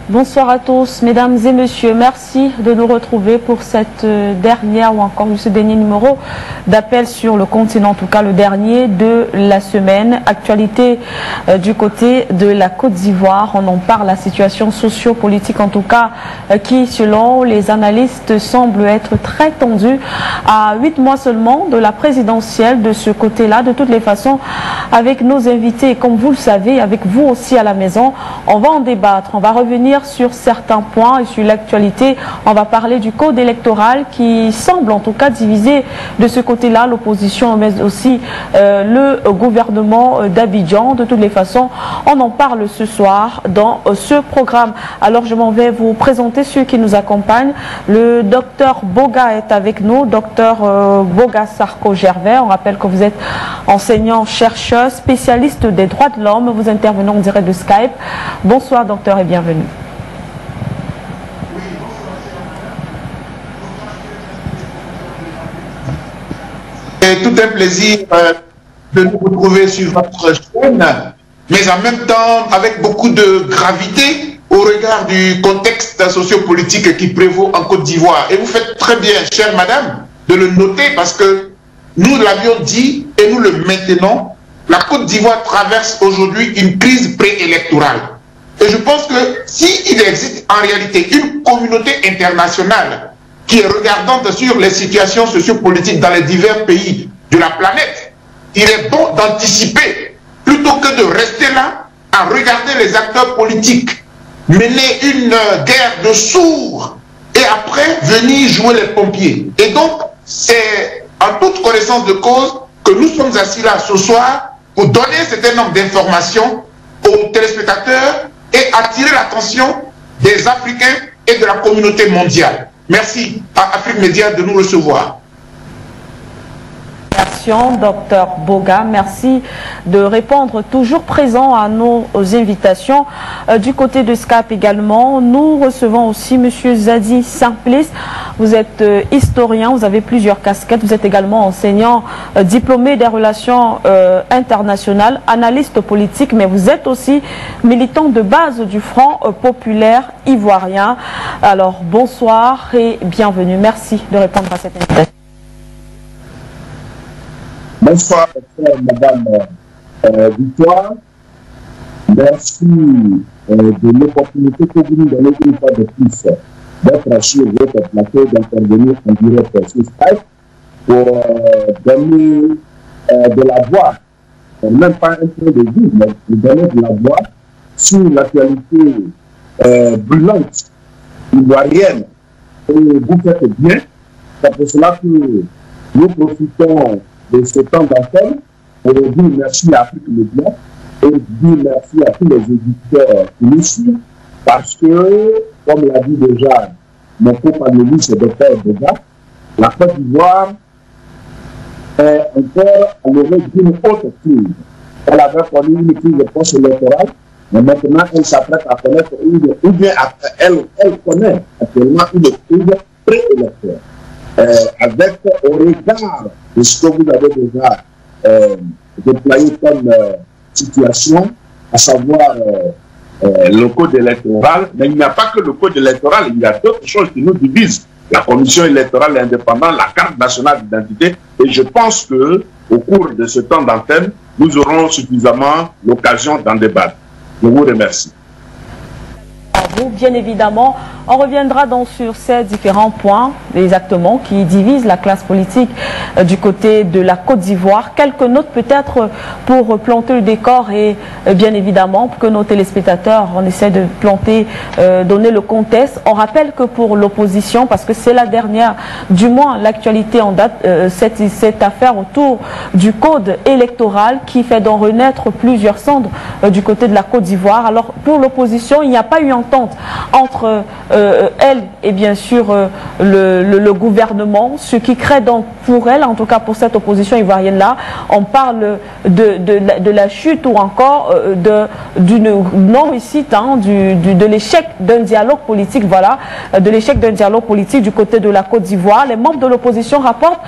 Bonsoir à tous, mesdames et messieurs. Merci de nous retrouver pour cette dernière ou encore ce dernier numéro d'appel sur le continent, en tout cas le dernier de la semaine. Actualité du côté de la Côte d'Ivoire. On en parle, la situation socio-politique en tout cas qui, selon les analystes, semble être très tendue à 8 mois seulement de la présidentielle de ce côté-là. De toutes les façons, avec nos invités, comme vous le savez, avec vous aussi à la maison, on va en débattre, on va revenir sur certains points et sur l'actualité. On va parler du code électoral qui semble en tout cas diviser de ce côté-là l'opposition, mais aussi le gouvernement d'Abidjan. De toutes les façons, on en parle ce soir dans ce programme. Alors je m'en vais vous présenter ceux qui nous accompagnent. Le docteur Boga est avec nous, docteur Boga Sarko-Gervais. On rappelle que vous êtes enseignant, chercheur, spécialiste des droits de l'homme. Vous intervenez en direct de Skype. Bonsoir docteur et bienvenue. C'est tout un plaisir de nous retrouver sur votre chaîne, mais en même temps avec beaucoup de gravité au regard du contexte sociopolitique qui prévaut en Côte d'Ivoire. Et vous faites très bien, chère madame, de le noter parce que nous l'avions dit et nous le maintenons, la Côte d'Ivoire traverse aujourd'hui une crise préélectorale. Et je pense que s'il existe en réalité une communauté internationale qui est regardante sur les situations sociopolitiques dans les divers pays de la planète, il est bon d'anticiper, plutôt que de rester là à regarder les acteurs politiques mener une guerre de sourds et après venir jouer les pompiers. Et donc, c'est en toute connaissance de cause que nous sommes assis là ce soir pour donner un certain nombre d'informations aux téléspectateurs et attirer l'attention des Africains et de la communauté mondiale. Merci à Afrique Média de nous recevoir. Docteur Boga, merci de répondre toujours présent à nos invitations. Du côté de Skype également, nous recevons aussi Monsieur Zadi Simplice. Vous êtes historien, vous avez plusieurs casquettes, vous êtes également enseignant diplômé des relations internationales, analyste politique, mais vous êtes aussi militant de base du Front populaire ivoirien. Alors bonsoir et bienvenue. Merci de répondre à cette invitation. Bonsoir, madame Victoire. Merci de l'opportunité que vous nous donnez une fois de plus d'être sur votre plateau, d'intervenir en direct sur Skype pour donner de la voix, même pas un peu de vue, mais de donner de la voix sur l'actualité brûlante ivoirienne. Et vous faites bien, c'est pour cela que nous profitons de ce temps d'antenne pour dire merci à Afrique Média et dire merci à tous les éditeurs qui nous suivent parce que, comme l'a dit déjà mon co-panéliste, le docteur Boga, la Côte d'Ivoire est encore à l'orée d'une autre crise. Elle avait connu une crise post-électorale, mais maintenant elle s'apprête à connaître ou bien elle connaît actuellement une crise préélectorale. Avec au regard de ce que vous avez déjà déployé comme situation, à savoir le code électoral, mais il n'y a pas que le code électoral, il y a d'autres choses qui nous divisent. La commission électorale indépendante, la carte nationale d'identité, et je pense que au cours de ce temps d'antenne, nous aurons suffisamment l'occasion d'en débattre. Je vous remercie. Vous, bien évidemment, on reviendra donc sur ces différents points exactement qui divisent la classe politique du côté de la Côte d'Ivoire. Quelques notes peut-être pour planter le décor et bien évidemment pour que nos téléspectateurs, on essaie de planter, donner le contexte. On rappelle que pour l'opposition, parce que c'est la dernière, du moins l'actualité en date, cette affaire autour du code électoral qui fait donc renaître plusieurs cendres du côté de la Côte d'Ivoire. Alors pour l'opposition, il n'y a pas eu entente entre elle et bien sûr le gouvernement, ce qui crée donc pour elle, en tout cas pour cette opposition ivoirienne-là, on parle de la chute ou encore d'une non-réussite, hein, de l'échec d'un dialogue politique, voilà, de l'échec d'un dialogue politique du côté de la Côte d'Ivoire. Les membres de l'opposition rapportent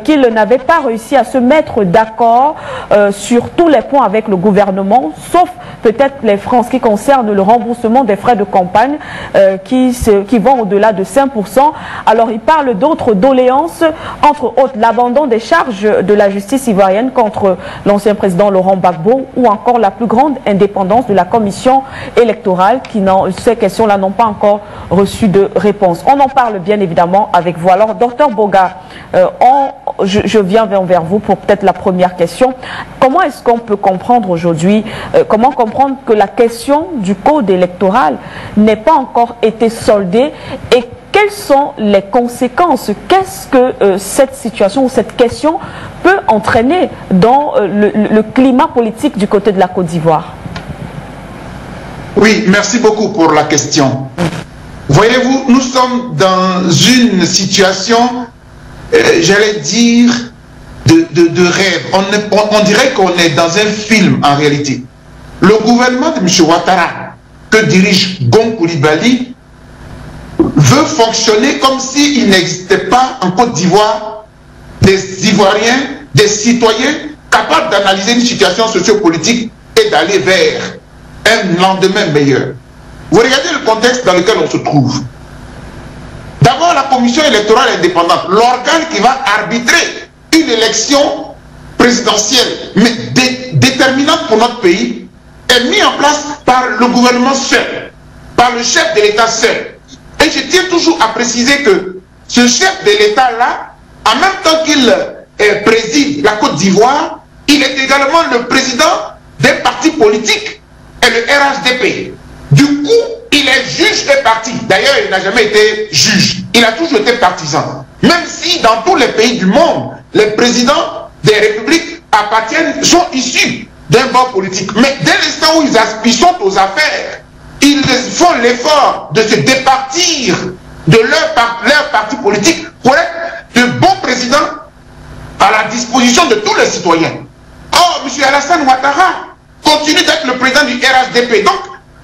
qu'ils n'avaient pas réussi à se mettre d'accord sur tous les points avec le gouvernement, sauf peut-être les francs qui concernent le remboursement des frais de campagne qui vont au-delà de 5%. Alors il parle d'autres doléances, entre autres l'abandon des charges de la justice ivoirienne contre l'ancien président Laurent Gbagbo ou encore la plus grande indépendance de la commission électorale qui, ces questions-là n'ont pas encore reçu de réponse. On en parle bien évidemment avec vous. Alors Dr Boga, je viens vers vous pour peut-être la première question. Comment est-ce qu'on peut comprendre aujourd'hui, comment comprendre que la question du code électoral n'ait pas encore été soldée et quelles sont les conséquences? Qu'est-ce que cette situation ou cette question peut entraîner dans le climat politique du côté de la Côte d'Ivoire? Oui, merci beaucoup pour la question. Voyez-vous, nous sommes dans une situation, j'allais dire, de rêve. On dirait qu'on est dans un film en réalité. Le gouvernement de M. Ouattara, que dirige Gon Coulibaly, veut fonctionner comme s'il n'existait pas en Côte d'Ivoire des Ivoiriens, des citoyens capables d'analyser une situation sociopolitique et d'aller vers un lendemain meilleur. Vous regardez le contexte dans lequel on se trouve. D'abord, la commission électorale indépendante, l'organe qui va arbitrer une élection présidentielle, mais déterminante pour notre pays, est mis en place par le gouvernement seul, par le chef de l'État seul. Et je tiens toujours à préciser que ce chef de l'État-là, en même temps qu'il préside la Côte d'Ivoire, il est également le président d'un parti politique, et le RHDP. Du coup, il est juge et parti. D'ailleurs, il n'a jamais été juge. Il a toujours été partisan. Même si dans tous les pays du monde, les présidents des républiques sont issus d'un bord politique. Mais dès l'instant où ils sont aux affaires, ils font l'effort de se départir de leur parti politique pour être de bons présidents à la disposition de tous les citoyens. Or, M. Alassane Ouattara continue d'être le président du RHDP. Donc,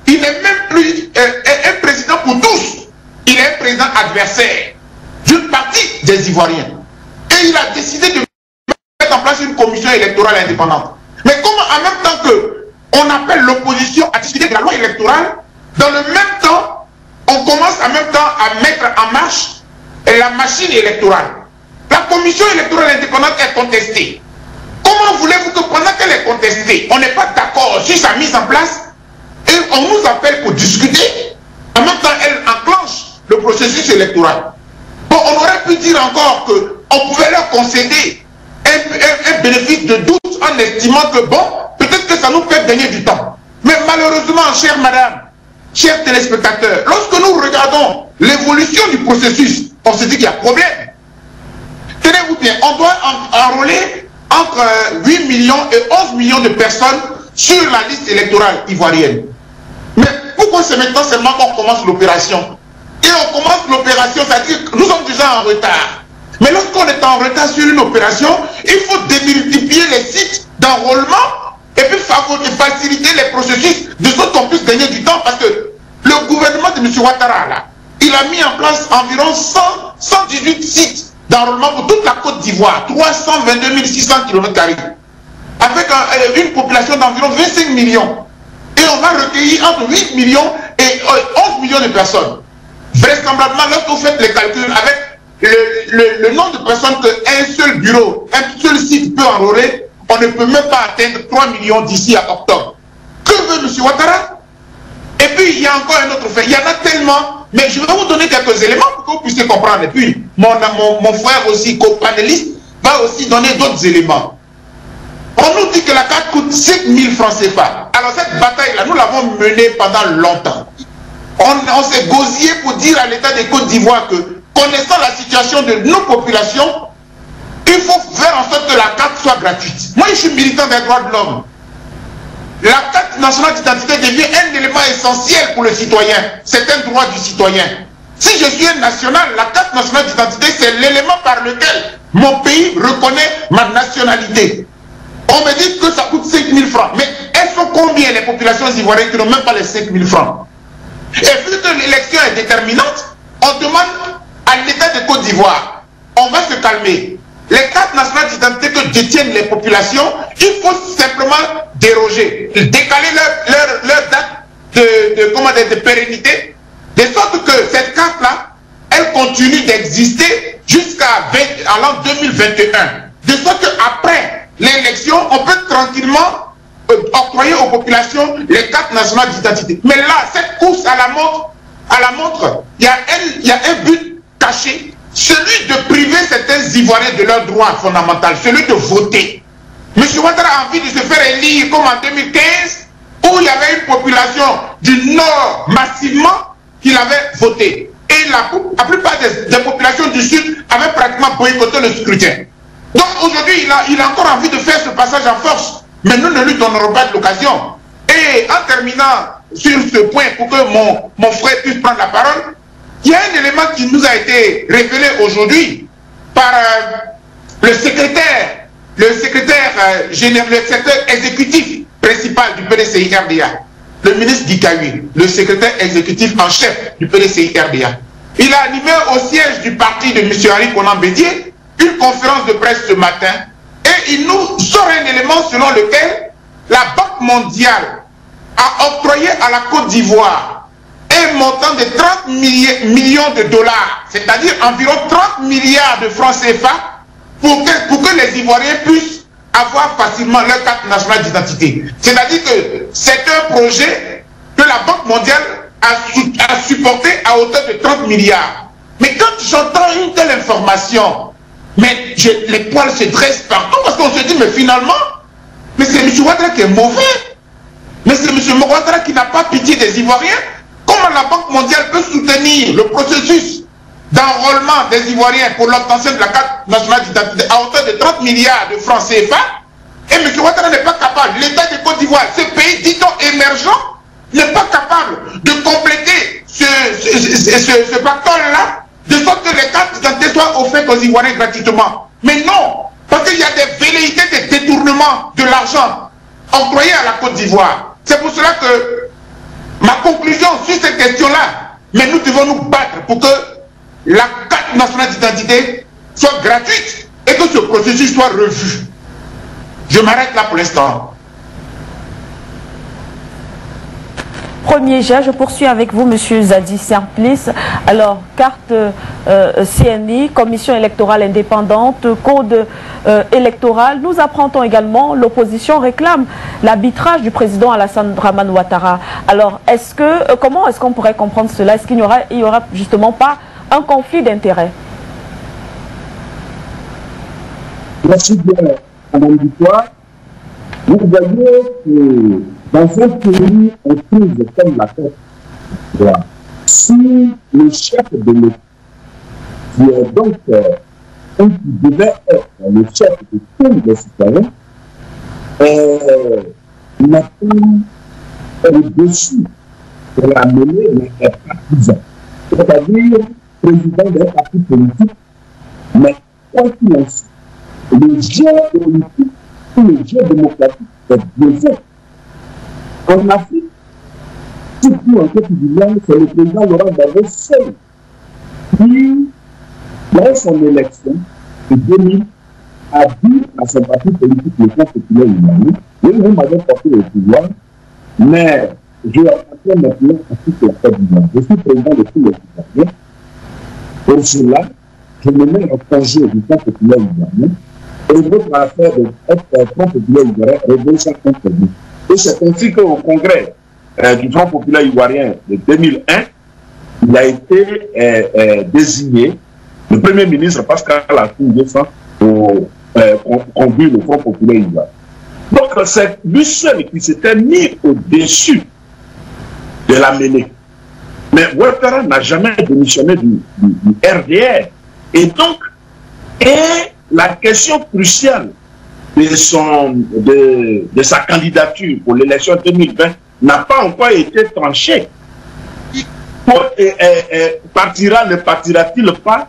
il n'est même plus un président pour tous. Il est un président adversaire d'une partie des Ivoiriens. Et il a décidé de mettre en place une commission électorale indépendante. Mais comment en même temps qu'on appelle l'opposition à discuter de la loi électorale, dans le même temps, on commence en même temps à mettre en marche la machine électorale. La commission électorale indépendante est contestée. Comment voulez-vous que pendant qu'elle est contestée, on n'est pas d'accord sur sa mise en place et on nous appelle pour discuter, en même temps elle enclenche le processus électoral. Bon, on aurait pu dire encore qu'on pouvait leur concéder un bénéfice de doute en estimant que bon, peut-être que ça nous fait gagner du temps. Mais malheureusement, chère madame, chers téléspectateurs, lorsque nous regardons l'évolution du processus, on se dit qu'il y a problème. Tenez-vous bien, on doit enrôler entre 8 millions et 11 millions de personnes sur la liste électorale ivoirienne. Mais pourquoi c'est maintenant seulement qu'on commence l'opération? Et on commence l'opération, c'est-à-dire que nous sommes déjà en retard. Mais lorsqu'on est en retard sur une opération, il faut démultiplier les sites d'enrôlement et puis faciliter les processus de sorte qu'on puisse gagner du temps parce que le gouvernement de M. Ouattara, là, il a mis en place environ 118 sites d'enrôlement pour toute la Côte d'Ivoire, 322 600 km², avec une population d'environ 25 millions. Et on va recueillir entre 8 millions et 11 millions de personnes. Vraisemblablement, lorsque vous faites les calculs avec le nombre de personnes qu'un seul bureau, un seul site peut enrôler, on ne peut même pas atteindre 3 millions d'ici à octobre. Que veut M. Ouattara? Et puis, il y a encore un autre fait. Il y en a tellement, mais je vais vous donner quelques éléments pour que vous puissiez comprendre. Et puis, mon frère aussi, co-panéliste, va aussi donner d'autres éléments. On nous dit que la carte coûte 5 000 francs CFA. Alors, cette bataille-là, nous l'avons menée pendant longtemps. On s'est gosillé pour dire à l'État de Côte d'Ivoire que, connaissant la situation de nos populations, il faut faire en sorte que la carte soit gratuite. Moi, je suis militant des droits de l'homme. La carte nationale d'identité devient un élément essentiel pour le citoyen. C'est un droit du citoyen. Si je suis un national, la carte nationale d'identité, c'est l'élément par lequel mon pays reconnaît ma nationalité. On me dit que ça coûte 5 000 francs. Mais elles sont combien les populations ivoiriennes qui n'ont même pas les 5 000 francs? Et vu que l'élection est déterminante, on demande à l'État de Côte d'Ivoire, on va se calmer. Les cartes nationales d'identité que détiennent les populations, il faut simplement déroger, décaler leur date de pérennité, de sorte que cette carte-là, elle continue d'exister jusqu'à l'an 2021. De sorte qu'après l'élection, on peut tranquillement octroyer aux populations les cartes nationales d'identité. Mais là, cette course à la montre, il y a un but caché, celui de priver certains Ivoiriens de leurs droits fondamentaux, celui de voter. M. Ouattara a envie de se faire élire comme en 2015, où il y avait une population du Nord massivement qui l'avait voté. Et la plupart des populations du Sud avaient pratiquement boycotté le scrutin. Donc aujourd'hui, il a encore envie de faire ce passage en force. Mais nous ne lui donnerons pas de l'occasion. Et en terminant sur ce point, pour que mon frère puisse prendre la parole, il y a un élément qui nous a été révélé aujourd'hui par le secrétaire exécutif principal du PDCI-RDA, le ministre Guy Kahui, le secrétaire exécutif en chef du PDCI-RDA. Il a animé au siège du parti de M. Henri Konan Bédié une conférence de presse ce matin et il nous sort un élément selon lequel la Banque mondiale a octroyé à la Côte d'Ivoire un montant de 30 millions de dollars, c'est-à-dire environ 30 milliards de francs CFA pour que les Ivoiriens puissent avoir facilement leur carte nationale d'identité. C'est-à-dire que c'est un projet que la Banque mondiale a supporté à hauteur de 30 milliards. Mais quand j'entends une telle information, mais les poils se dressent partout parce qu'on se dit, mais finalement, mais c'est M. Ouattara qui est mauvais. Mais c'est M. Ouattara qui n'a pas pitié des Ivoiriens. Comment la Banque mondiale peut soutenir le processus d'enrôlement des Ivoiriens pour l'obtention de la carte nationale d'identité à hauteur de 30 milliards de francs CFA et M. Ouattara n'est pas capable, l'État de Côte d'Ivoire, ce pays dit-on émergent, n'est pas capable de compléter ce pactole-là de sorte que les cartes d'identité soient offertes aux Ivoiriens gratuitement. Mais non, parce qu'il y a des velléités de détournement de l'argent octroyé à la Côte d'Ivoire. C'est pour cela que ma conclusion sur cette question-là, mais nous devons nous battre pour que la carte nationale d'identité soit gratuite et que ce processus soit revu. Je m'arrête là pour l'instant. Premier jet, je poursuis avec vous, M. Zadi Serplis. Alors, carte CNI, Commission électorale indépendante, code électoral. Nous apprendons également, l'opposition réclame l'arbitrage du président Alassane Dramane Ouattara. Alors, comment est-ce qu'on pourrait comprendre cela? Est-ce qu'il n'y aura justement pas un conflit d'intérêts? Merci bien, Madame Dutoit. Vous voyez que dans un pays en crise comme la Côte d'Ivoire, si le chef de l'État, qui est donc qui devait être le chef de tous les citoyens, n'a pas au-dessus de la mêlée, mais est partisan. C'est-à-dire président d'un parti politique, mais quoi qu'il en soit, le jeu politique ou le jeu démocratique est biaisé. En Afrique, surtout en Côte d'Ivoire, c'est le président Laurent Gbagbo seul qui, dans son élection de 2000, a dit à son parti politique, le Front populaire ivoirien, oui, vous m'avez porté au pouvoir, mais je appartiens maintenant à toute la Côte d'Ivoire. Je suis président de tous les citoyens. Pour cela, je me mets en congé du Front populaire ivoirien et votre affaire d'être Front populaire ivoirien revient contre vous. Et c'est ainsi qu'au congrès du Front populaire ivoirien de 2001, il a été désigné le Premier ministre Pascal Affi-N'Diouf pour conduire le Front populaire ivoirien. Donc c'est lui seul qui s'était mis au-dessus de la mêlée. Mais Ouattara n'a jamais démissionné du RDR. Et donc, la question cruciale de sa candidature pour l'élection 2020 n'a pas encore été tranchée. partira, ne partira-t-il pas?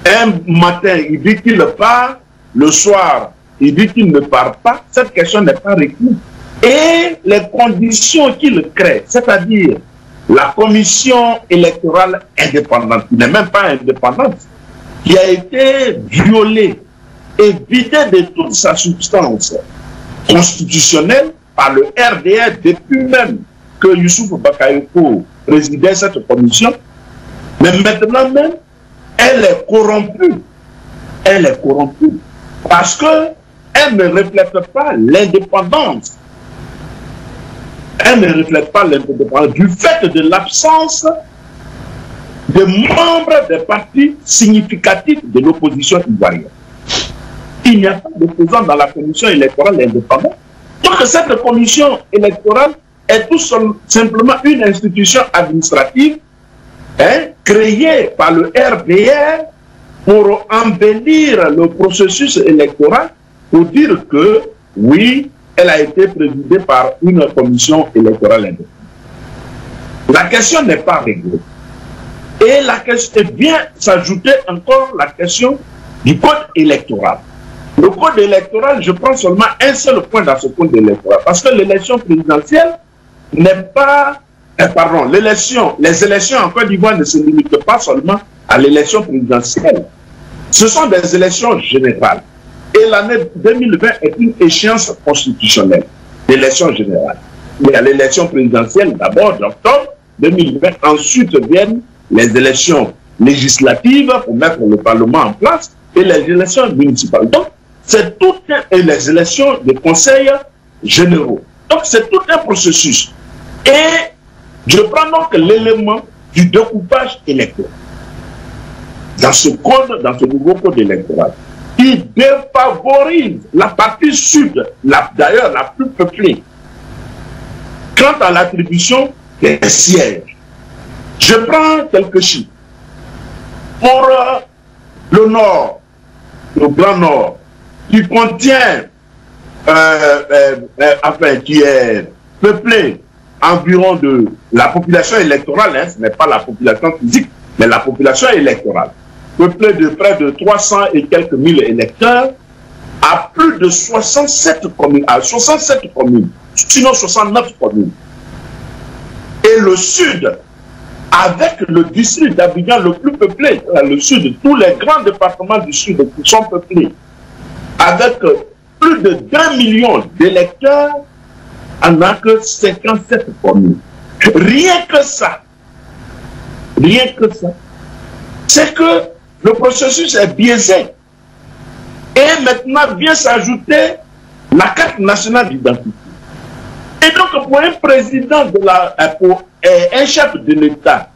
Un matin, il dit qu'il part, le soir, il dit qu'il ne part pas. Cette question n'est pas réglée. Et les conditions qu'il crée, c'est-à-dire la commission électorale indépendante, qui n'est même pas indépendante, qui a été violée et vidée de toute sa substance constitutionnelle par le RDR depuis même que Youssouf Bakayoko présidait cette commission. Mais maintenant même, elle est corrompue. Elle est corrompue parce qu'elle ne reflète pas l'indépendance. Elle ne reflète pas l'indépendance du fait de l'absence de membres des partis significatifs de l'opposition ivoirienne. Il n'y a pas d'opposants dans la commission électorale indépendante. Donc cette commission électorale est tout simplement une institution administrative créée par le RDR pour embellir le processus électoral, pour dire que oui, elle a été présidée par une commission électorale indépendante. La question n'est pas réglée. Et la question vient s'ajouter encore la question du code électoral. Le code électoral, je prends seulement un seul point dans ce code électoral, parce que l'élection présidentielle n'est pas... pardon, les élections en Côte d'Ivoire ne se limitent pas seulement à l'élection présidentielle. Ce sont des élections générales. Et l'année 2020 est une échéance constitutionnelle d'élection générale. Il y a l'élection présidentielle d'abord d'octobre 2020, ensuite viennent les élections législatives pour mettre le Parlement en place et les élections municipales. Donc, c'est tout et les élections des conseils généraux. Donc, c'est tout un processus. Et je prends donc l'élément du découpage électoral. Dans ce code, dans ce nouveau code électoral, il défavorise la partie sud, d'ailleurs la plus peuplée, quant à l'attribution des sièges. Je prends quelques chiffres. Pour le nord, le Grand Nord, qui contient, enfin, qui est peuplé environ de la population électorale, hein, ce n'est pas la population physique, mais la population électorale, peuplé de près de 300 et quelques mille électeurs, à plus de 67 communes, sinon 69 communes. Et le sud, avec le district d'Abidjan le plus peuplé, le sud, tous les grands départements du sud qui sont peuplés, avec plus de 2 millions d'électeurs, en n'a que 57 communes. Rien que ça, c'est que le processus est biaisé. Et maintenant vient s'ajouter la carte nationale d'identité. Et donc pour un président pour un chef de l'État,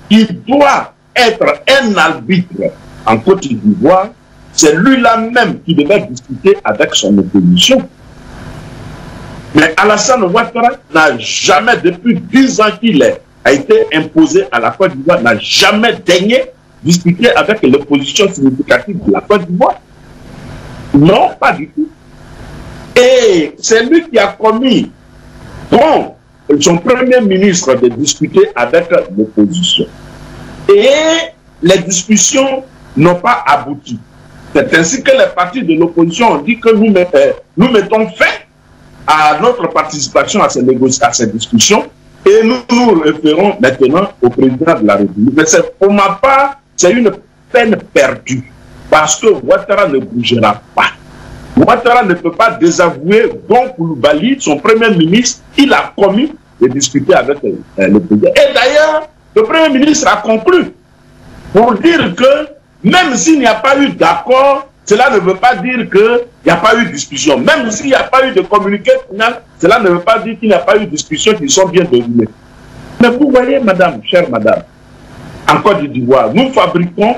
il doit être un arbitre en Côte d'Ivoire, c'est lui-là même qui devait discuter avec son opposition. Mais Alassane Ouattara n'a jamais, depuis 10 ans qu'il a été imposé à la Côte d'Ivoire, n'a jamais daigné discuter avec l'opposition significative de la Côte d'Ivoire. Non, pas du tout. Et c'est lui qui a commis, bon, son premier ministre de discuter avec l'opposition. Et les discussions n'ont pas abouti. C'est ainsi que les partis de l'opposition ont dit que nous mettons fin à notre participation à ces négociations, à ces discussions, et nous nous référons maintenant au président de la République. Mais pour ma part, c'est une peine perdue, parce que Ouattara ne bougera pas. Ouattara ne peut pas désavouer Don Coulibaly, son premier ministre. Il a commis de discuter avec le président. Et d'ailleurs, le premier ministre a conclu pour dire que même s'il n'y a pas eu d'accord, cela ne veut pas dire qu'il n'y a pas eu de discussion. Même s'il n'y a pas eu de communiqué final, cela ne veut pas dire qu'il n'y a pas eu de discussions qui sont bien déroulées. Mais vous voyez, madame, chère madame, en Côte d'Ivoire, nous fabriquons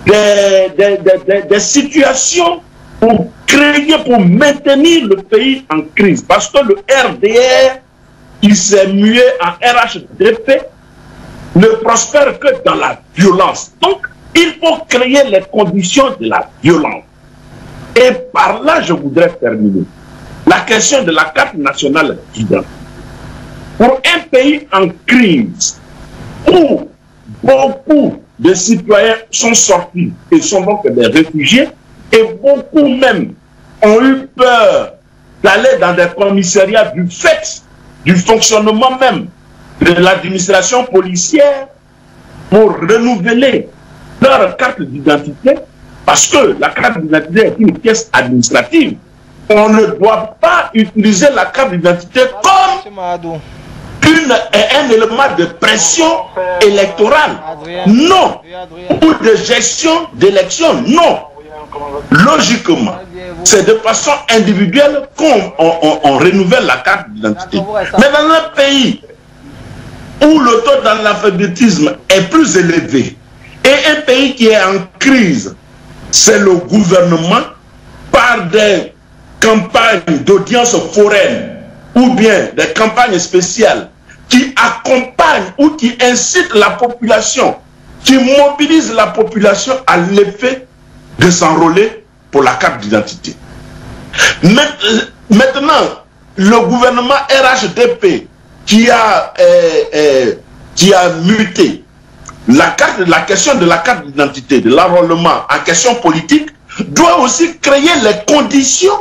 des situations pour créer, pour maintenir le pays en crise. Parce que le RDR, il s'est mué en RHDP, ne prospère que dans la violence. Donc, il faut créer les conditions de la violence. Et par là, je voudrais terminer. La question de la carte nationale d'identité. Pour un pays en crise, où beaucoup de citoyens sont sortis et sont donc des réfugiés, et beaucoup même ont eu peur d'aller dans des commissariats du fait du fonctionnement même de l'administration policière pour renouveler leur carte d'identité, parce que la carte d'identité est une pièce administrative. On ne doit pas utiliser la carte d'identité comme un élément de pression électorale. Non. Ou de gestion d'élection. Non. Logiquement, c'est de façon individuelle qu'on renouvelle la carte d'identité. Mais dans un pays où le taux d'analphabétisme est plus élevé et un pays qui est en crise, c'est le gouvernement par des campagnes d'audience foraine ou bien des campagnes spéciales qui accompagnent ou qui incitent la population, qui mobilisent la population à l'effet de s'enrôler pour la carte d'identité. Maintenant, le gouvernement RHDP qui a muté la question de la carte d'identité, de l'enrôlement en question politique, doit aussi créer les conditions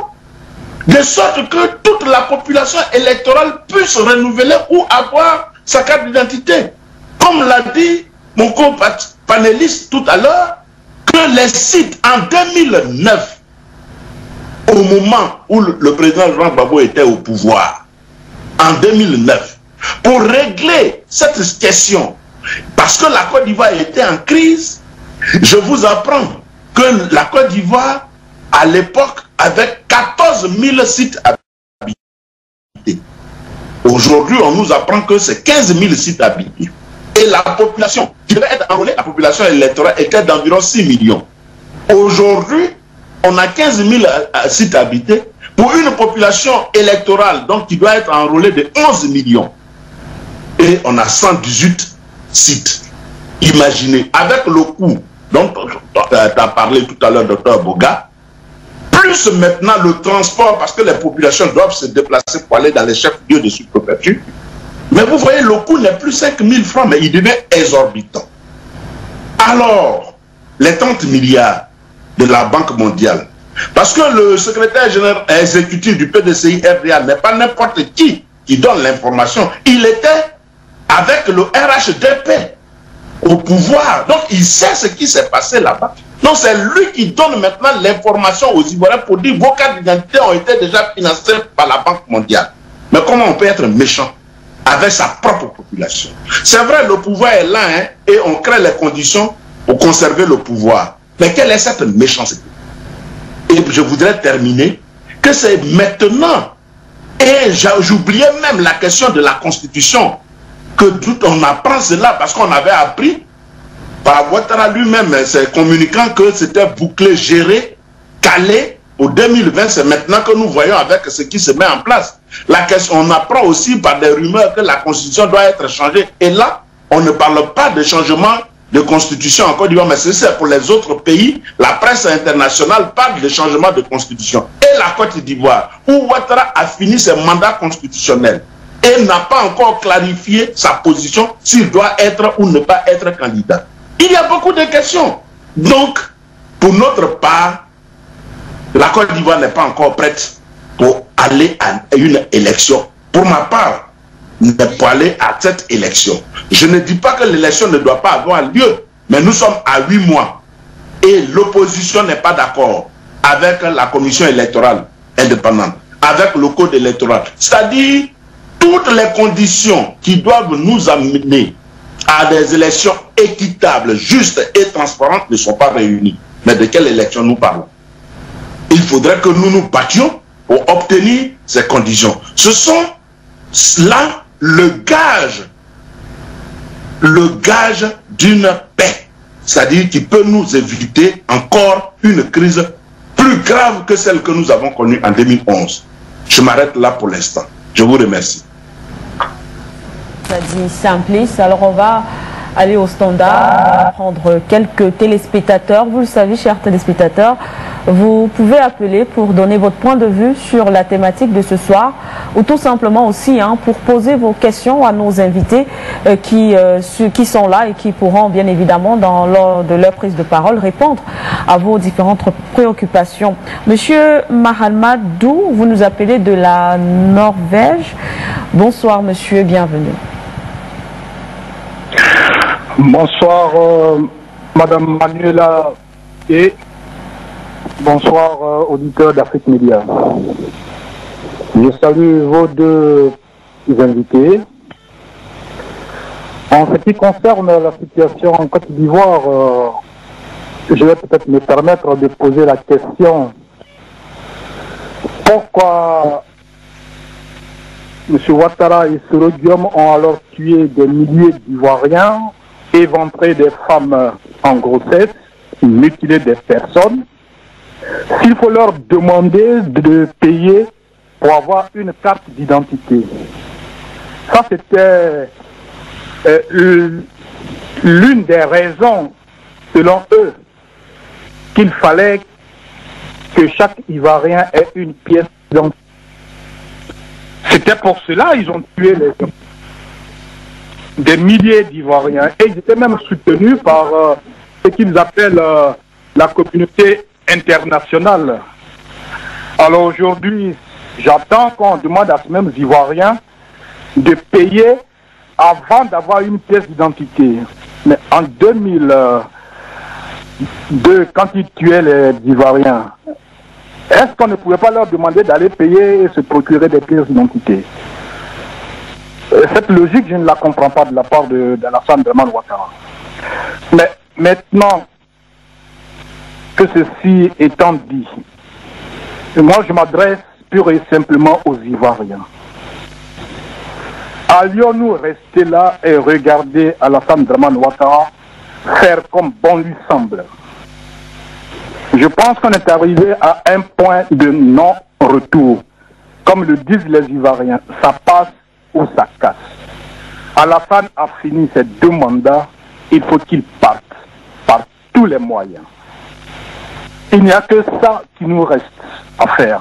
de sorte que toute la population électorale puisse renouveler ou avoir sa carte d'identité. Comme l'a dit mon co-panéliste tout à l'heure, que les sites en 2009, au moment où le président Laurent Gbagbo était au pouvoir, en 2009, pour régler cette question, parce que la Côte d'Ivoire était en crise, je vous apprends que la Côte d'Ivoire, à l'époque, avait 14 000 sites habités. Aujourd'hui, on nous apprend que c'est 15 000 sites habités. Et la population qui devait être enrôlée, la population électorale était d'environ 6 millions. Aujourd'hui, on a 15 000 sites habités pour une population électorale donc qui doit être enrôlée de 11 millions. Et on a 118 sites. Imaginez, avec le coût dont tu as parlé tout à l'heure, Dr Boga, plus maintenant le transport, parce que les populations doivent se déplacer pour aller dans les chefs-lieux de sous-préfecture. Mais vous voyez, le coût n'est plus 5 000 francs, mais il devient exorbitant. Alors, les 30 milliards de la Banque mondiale, parce que le secrétaire général exécutif du PDCI RDA n'est pas n'importe qui donne l'information. Il était avec le RHDP au pouvoir, donc il sait ce qui s'est passé là-bas. Donc c'est lui qui donne maintenant l'information aux Ivoiriens pour dire vos cartes d'identité ont été déjà financées par la Banque mondiale. Mais comment on peut être méchant avec sa propre population? C'est vrai, le pouvoir est là, hein, et on crée les conditions pour conserver le pouvoir. Mais quelle est cette méchanceté? Et je voudrais terminer que c'est maintenant, et j'oubliais même la question de la Constitution, que tout on apprend cela parce qu'on avait appris par Ouattara lui-même, c'est communiquant que c'était bouclé, géré, calé. Au 2020, c'est maintenant que nous voyons avec ce qui se met en place. La question, on apprend aussi par des rumeurs que la Constitution doit être changée. Et là, on ne parle pas de changement de Constitution en Côte d'Ivoire, mais c'est pour les autres pays. La presse internationale parle de changement de Constitution. Et la Côte d'Ivoire, où Ouattara a fini ses mandats constitutionnels et n'a pas encore clarifié sa position s'il doit être ou ne pas être candidat. Il y a beaucoup de questions. Donc, pour notre part, la Côte d'Ivoire n'est pas encore prête pour aller à une élection. Pour ma part, pour aller à cette élection. Je ne dis pas que l'élection ne doit pas avoir lieu, mais nous sommes à 8 mois et l'opposition n'est pas d'accord avec la commission électorale indépendante, avec le code électoral. C'est-à-dire, toutes les conditions qui doivent nous amener à des élections équitables, justes et transparentes ne sont pas réunies. Mais de quelle élection nous parlons? Il faudrait que nous nous battions pour obtenir ces conditions. Ce sont là le gage d'une paix, c'est-à-dire qui peut nous éviter encore une crise plus grave que celle que nous avons connue en 2011. Je m'arrête là pour l'instant. Je vous remercie. Ça dit simpliste. Alors on va aller au standard, prendre quelques téléspectateurs. Vous le savez, chers téléspectateurs, vous pouvez appeler pour donner votre point de vue sur la thématique de ce soir ou tout simplement aussi pour poser vos questions à nos invités qui sont là et qui pourront bien évidemment lors de leur prise de parole répondre à vos différentes préoccupations. Monsieur Mahalmadou, vous nous appelez de la Norvège. Bonsoir monsieur, bienvenue. Bonsoir Madame Manuela et bonsoir auditeurs d'Afrique Média. Je salue vos deux invités. En ce qui concerne la situation en Côte d'Ivoire, je vais peut-être me permettre de poser la question: pourquoi M. Ouattara et Sorodium ont alors tué des milliers d'Ivoiriens, éventré des femmes en grossesse, mutilé des personnes, s'il faut leur demander de payer pour avoir une carte d'identité? Ça, c'était l'une des raisons, selon eux, qu'il fallait que chaque Ivoirien ait une pièce d'identité. C'était pour cela qu'ils ont tué des milliers d'Ivoiriens. Et ils étaient même soutenus par ce qu'ils appellent la communauté internationale. Alors aujourd'hui, j'attends qu'on demande à ces mêmes Ivoiriens de payer avant d'avoir une pièce d'identité. Mais en 2002, quand ils tuaient les Ivoiriens, est-ce qu'on ne pouvait pas leur demander d'aller payer et se procurer des pièces d'identité? Cette logique, je ne la comprends pas de la part d'Alassane Draman Ouattara. Mais maintenant que ceci étant dit, moi je m'adresse pure et simplement aux Ivoiriens. Allions-nous rester là et regarder Alassane Draman Ouattara faire comme bon lui semble? Je pense qu'on est arrivé à un point de non-retour. Comme le disent les Ivoiriens, ça passe ou ça casse. Alassane a fini ses 2 mandats, il faut qu'il parte par tous les moyens. Il n'y a que ça qui nous reste à faire.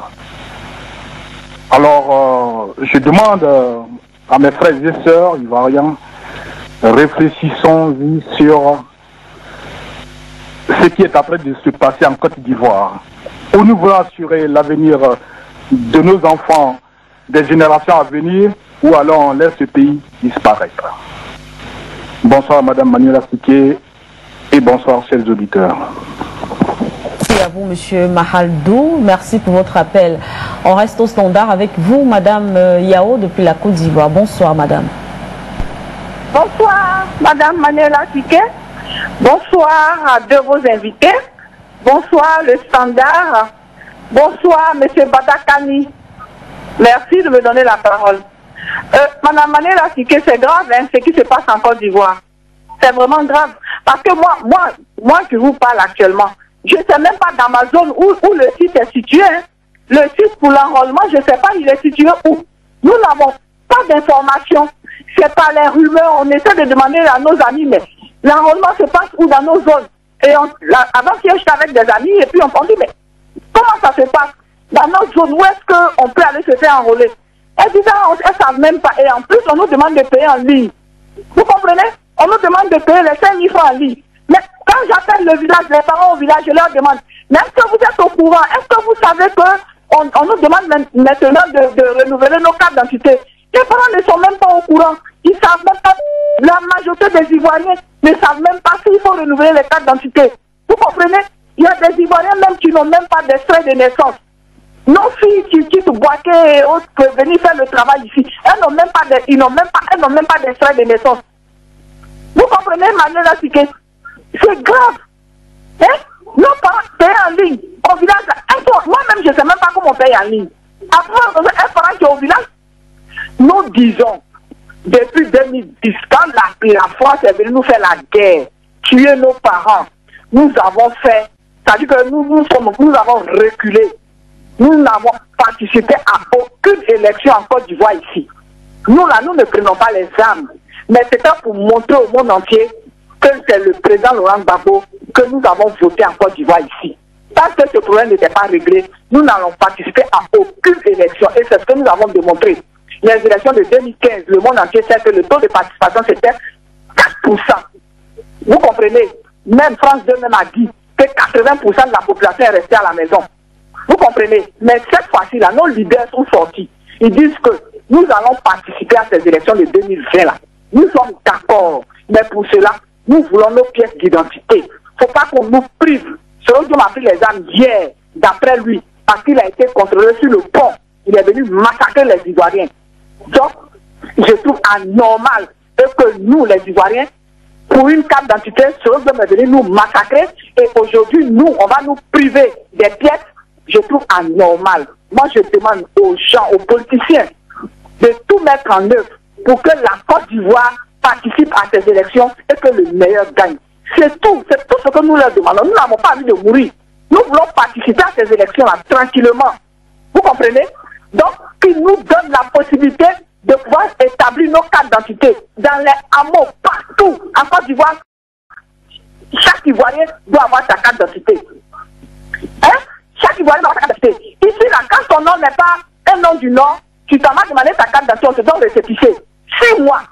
Alors, je demande à mes frères et sœurs ivoiriens, réfléchissons-y sur ce qui est en train de se passer en Côte d'Ivoire, où nous voulons assurer l'avenir de nos enfants, des générations à venir, ou alors on laisse ce pays disparaître. Bonsoir Madame Manuela Siké et bonsoir chers auditeurs. Merci à vous Monsieur Mahaldou, merci pour votre appel. On reste au standard avec vous Madame Yao depuis la Côte d'Ivoire. Bonsoir Madame. Bonsoir Madame Manuela Siké. Bonsoir à deux vos invités. Bonsoir le standard. Bonsoir Monsieur Badakani. Merci de me donner la parole. Madame Manuela Siké, c'est grave ce qui se passe en Côte d'Ivoire. C'est vraiment grave. Parce que moi qui vous parle actuellement, je ne sais même pas dans ma zone où le site est situé. Hein. Le site pour l'enrôlement, je ne sais pas il est situé où. Nous n'avons pas d'informations. C'est pas les rumeurs. On essaie de demander à nos amis, mais l'enrôlement se passe où dans nos zones. Et avant hier, j'étais avec des amis et puis on dit, mais comment ça se passe dans notre zone? Où est-ce qu'on peut aller se faire enrôler? Elles disent, elles ne savent même pas. Et en plus, on nous demande de payer en ligne. Vous comprenez? On nous demande de payer les 5 000 francs en ligne. Mais quand j'appelle le village, les parents au village, je leur demande, mais est-ce que vous êtes au courant? Est-ce que vous savez qu'on nous demande maintenant de renouveler nos cartes d'identité? Les parents ne sont même pas au courant. Ils ne savent même pas. La majorité des Ivoiriens ne savent même pas s'il faut renouveler les cartes d'identité. Vous comprenez? Il y a des Ivoiriens même qui n'ont même pas d'extrait de naissance. Nos filles qui se boitaient et autres peuvent venir faire le travail ici. Elles n'ont même pas d'extrait de naissance. Vous comprenez, Manuela Siké? C'est grave. Hein? Nos parents payent en ligne. Au village, moi-même, je ne sais même pas comment on paye en ligne. Après, un parent qui est au village, nous disons, depuis 2010, quand la France est venue nous faire la guerre, tuer nos parents, nous avons fait, c'est-à-dire que nous avons reculé. Nous n'avons participé à aucune élection en Côte d'Ivoire ici. Nous, là, nous ne prenons pas les armes. Mais c'était pour montrer au monde entier que c'est le président Laurent Gbagbo que nous avons voté en Côte d'Ivoire ici. Parce que ce problème n'était pas réglé, nous n'allons participer à aucune élection. Et c'est ce que nous avons démontré. Les élections de 2015, le monde entier sait que le taux de participation c'était 4%. Vous comprenez? Même France 2 même a dit que 80% de la population est restée à la maison. Vous comprenez? Mais cette fois-ci, là, nos leaders sont sortis. Ils disent que nous allons participer à ces élections de 2020 là. Nous sommes d'accord. Mais pour cela, nous voulons nos pièces d'identité. Il ne faut pas qu'on nous prive. Selon Dieu m'a pris les armes hier, d'après lui, parce qu'il a été contrôlé sur le pont. Il est venu massacrer les Ivoiriens. Donc, je trouve anormal que nous, les Ivoiriens, pour une carte d'identité, selon Dieu est venu nous massacrer. Et aujourd'hui, nous, on va nous priver des pièces. Je trouve anormal. Moi, je demande aux gens, aux politiciens, de tout mettre en œuvre pour que la Côte d'Ivoire participe à ces élections et que le meilleur gagne. C'est tout ce que nous leur demandons. Nous n'avons pas envie de mourir. Nous voulons participer à ces élections-là tranquillement. Vous comprenez? Donc, qu'ils nous donnent la possibilité de pouvoir établir nos cartes d'identité dans les hameaux, partout, en Côte d'Ivoire. Chaque Ivoirien doit avoir sa carte d'identité. Hein? Chaque Ivoirien doit avoir sa carte d'identité. Ici, là, quand ton nom n'est pas un nom du Nord, tu t'en vas demander ta carte d'identité, on te donne le récépissé. 6 mois,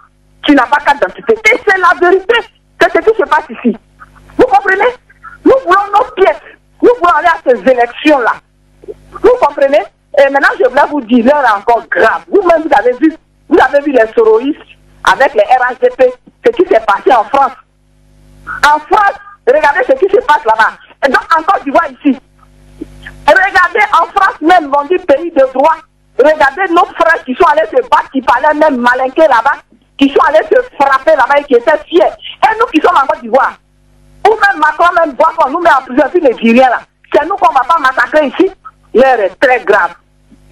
tu n'as pas carte d'identité. Et c'est la vérité. C'est ce qui se passe ici. Vous comprenez? Nous voulons nos pièces. Nous voulons aller à ces élections-là. Vous comprenez? Et maintenant, je voulais vous dire, l'heure est encore grave. Vous-même, vous avez vu les soroïstes avec les RHDP, ce qui s'est passé en France. En France, regardez ce qui se passe là-bas. Et donc, en Côte d'Ivoire ici. Regardez, en France même, on dit pays de droit. Regardez nos frères qui sont allés se battre, qui parlaient même malinquer là-bas, qui sont allés se frapper là-bas et qui étaient fiers. Et nous qui sommes en Côte d'Ivoire, ou même Macron, même voit qu'on nous met en prison, puis les Guiriens là, c'est nous qu'on ne va pas massacrer ici. L'heure est très grave.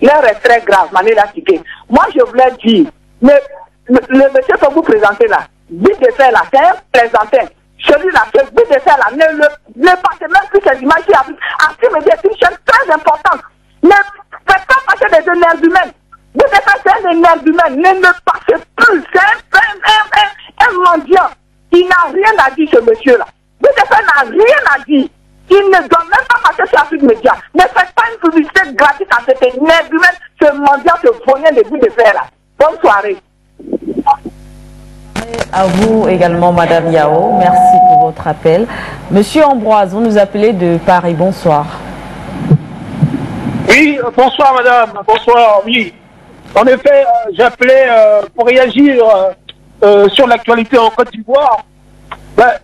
L'heure est très grave, Manéla Tiké. Moi, je voulais dire, mais le monsieur que vous présentez là, but de faire là, c'est un présentin. Celui-là, ce but de faire là, ne passez même plus ces images qui affirment c'est une chose très importante. Ne faites pas passer des énergumènes. Vous êtes un énergumène, ne passez plus. C'est un mendiant. Il n'a rien à dire, ce monsieur-là. Vous n'a rien à dire. Il ne doit même pas passer sur Afrique Média. Ne faites pas une publicité gratuite à cet énergumène, ce mendiant, ce voyant de but de faire là. Bonne soirée. À vous également, Madame Yao. Merci pour votre appel. Monsieur Ambroise, vous nous appelez de Paris. Bonsoir. Oui, bonsoir madame, bonsoir, oui. En effet, j'appelais pour réagir sur l'actualité en Côte d'Ivoire.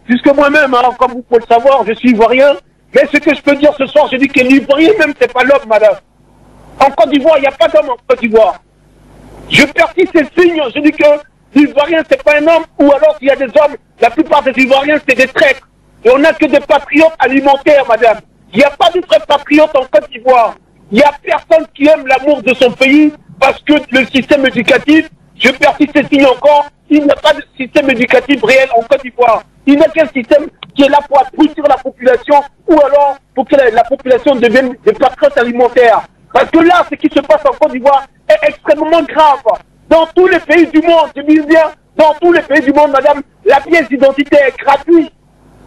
Puisque moi-même, hein, comme vous pouvez le savoir, je suis ivoirien, mais ce que je peux dire ce soir, je dis que l'ivoirien même, c'est pas l'homme, madame. En Côte d'Ivoire, il n'y a pas d'homme en Côte d'Ivoire. Je persiste ces signes, je dis que l'ivoirien, c'est pas un homme, ou alors s'il y a des hommes, la plupart des ivoiriens, c'est des traîtres. Et on n'a que des patriotes alimentaires, madame. Il n'y a pas de vrais patriotes en Côte d'Ivoire. Il n'y a personne qui aime l'amour de son pays parce que le système éducatif, je persiste et signe encore, il n'y a pas de système éducatif réel en Côte d'Ivoire. Il n'y a qu'un système qui est là pour abrutir la population ou alors pour que la population devienne des patriotes alimentaires. Parce que là, ce qui se passe en Côte d'Ivoire est extrêmement grave. Dans tous les pays du monde, je dis bien, dans tous les pays du monde, madame, la pièce d'identité est gratuite.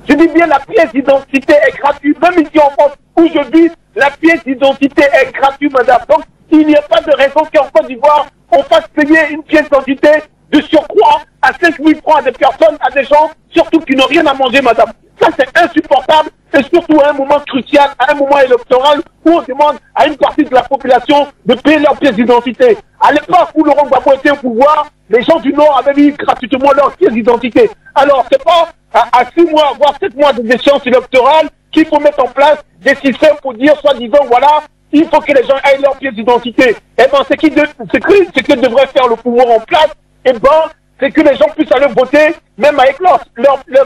Je dis bien, la pièce d'identité est gratuite. Même ici en France, où je vis, la pièce d'identité est gratuite, madame. Donc, il n'y a pas de raison qu'en Côte d'Ivoire, on fasse payer une pièce d'identité de surcroît à 5 000 francs à des personnes, à des gens, surtout qui n'ont rien à manger, madame. Ça, c'est insupportable, et surtout à un moment crucial, à un moment électoral, où on demande à une partie de la population de payer leur pièce d'identité. À l'époque où Laurent Gbagbo était au pouvoir, les gens du Nord avaient mis gratuitement leur pièce d'identité. Alors, c'est pas à 6 mois, voire 7 mois de déchéance électorale qu'il faut mettre en place des systèmes pour dire, soi-disant, voilà, il faut que les gens aient leur pièce d'identité. Eh ben, ce que devrait faire le pouvoir en place, eh ben, c'est que les gens puissent aller voter, même avec leurs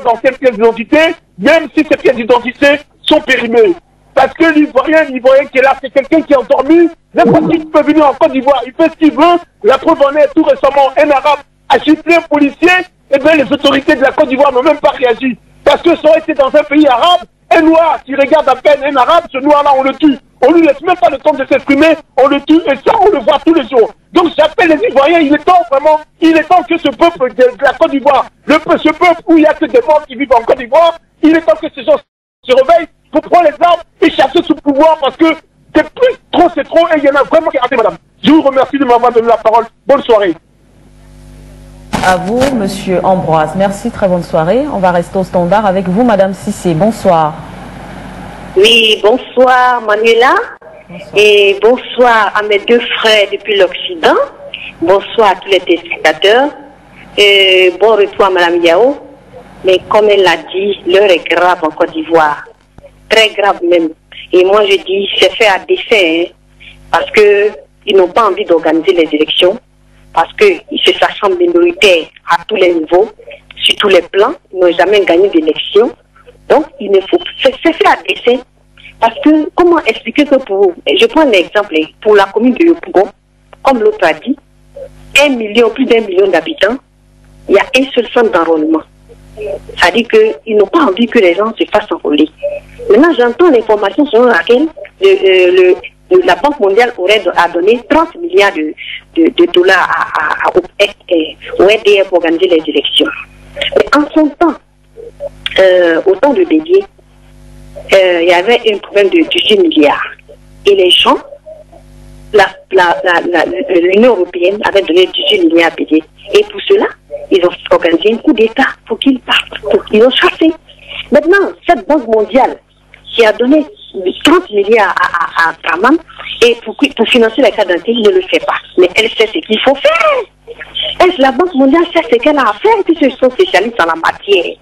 anciennes pièces d'identité, même si ces pièces d'identité sont périmées. Parce que l'Ivoirien qui est là, c'est quelqu'un qui est endormi. N'importe qui peut venir en Côte d'Ivoire, il fait ce qu'il veut. La preuve en est, tout récemment, un arabe a giflé un policier, et bien les autorités de la Côte d'Ivoire n'ont même pas réagi. Parce que ça aurait été dans un pays arabe, un noir qui regarde à peine un arabe, ce noir-là, on le tue. On lui laisse même pas le temps de s'exprimer, on le tue, et ça, on le voit tous les jours. Donc j'appelle les Ivoiriens, il est temps vraiment, il est temps que ce peuple de la Côte d'Ivoire, ce peuple où il y a que des morts qui vivent en Côte d'Ivoire, il est temps que ces gens se réveillent pour prendre les armes et échasser ce pouvoir parce que c'est plus trop, c'est trop, et il y en a vraiment qui raté, madame. Je vous remercie de m'avoir donné la parole. Bonne soirée. À vous, monsieur Ambroise. Merci, très bonne soirée. On va rester au standard avec vous, madame Cissé. Bonsoir. Oui, bonsoir, Manuela. Bonsoir. Et bonsoir à mes deux frères depuis l'Occident. Bonsoir à tous les téléspectateurs. Et bon retour à madame Yao. Mais comme elle l'a dit, l'heure est grave en Côte d'Ivoire. Très grave même. Et moi, je dis, c'est fait à dessein, hein, parce qu'ils n'ont pas envie d'organiser les élections, parce qu'ils se sachant minoritaires à tous les niveaux, sur tous les plans, ils n'ont jamais gagné d'élection. Donc, il ne faut... C'est fait à dessein. Parce que, comment expliquer que pour... Je prends un exemple, pour la commune de Yopougon, comme l'autre a dit, 1 million, plus d'1 million d'habitants, il y a un seul centre d'enrôlement. Ça dit qu'ils n'ont pas envie que les gens se fassent enrôler. Maintenant, j'entends l'information selon laquelle la Banque mondiale aurait donné 30 milliards de dollars au RDF pour organiser les élections. Mais en son temps, au temps de Bédier, il y avait un problème de 18 milliards. Et les gens, l'Union européenne avait donné 18 milliards à Bédier. Et pour cela, ils ont organisé un coup d'État pour qu'ils partent, pour qu'ils ont chassé. Maintenant, cette Banque mondiale qui a donné 30 milliards à Praman et pour financer la carte d'identité, ne le fait pas. Mais elle sait ce qu'il faut faire. La Banque mondiale sait ce qu'elle a à faire, puisqu'ils sont spécialistes en la matière.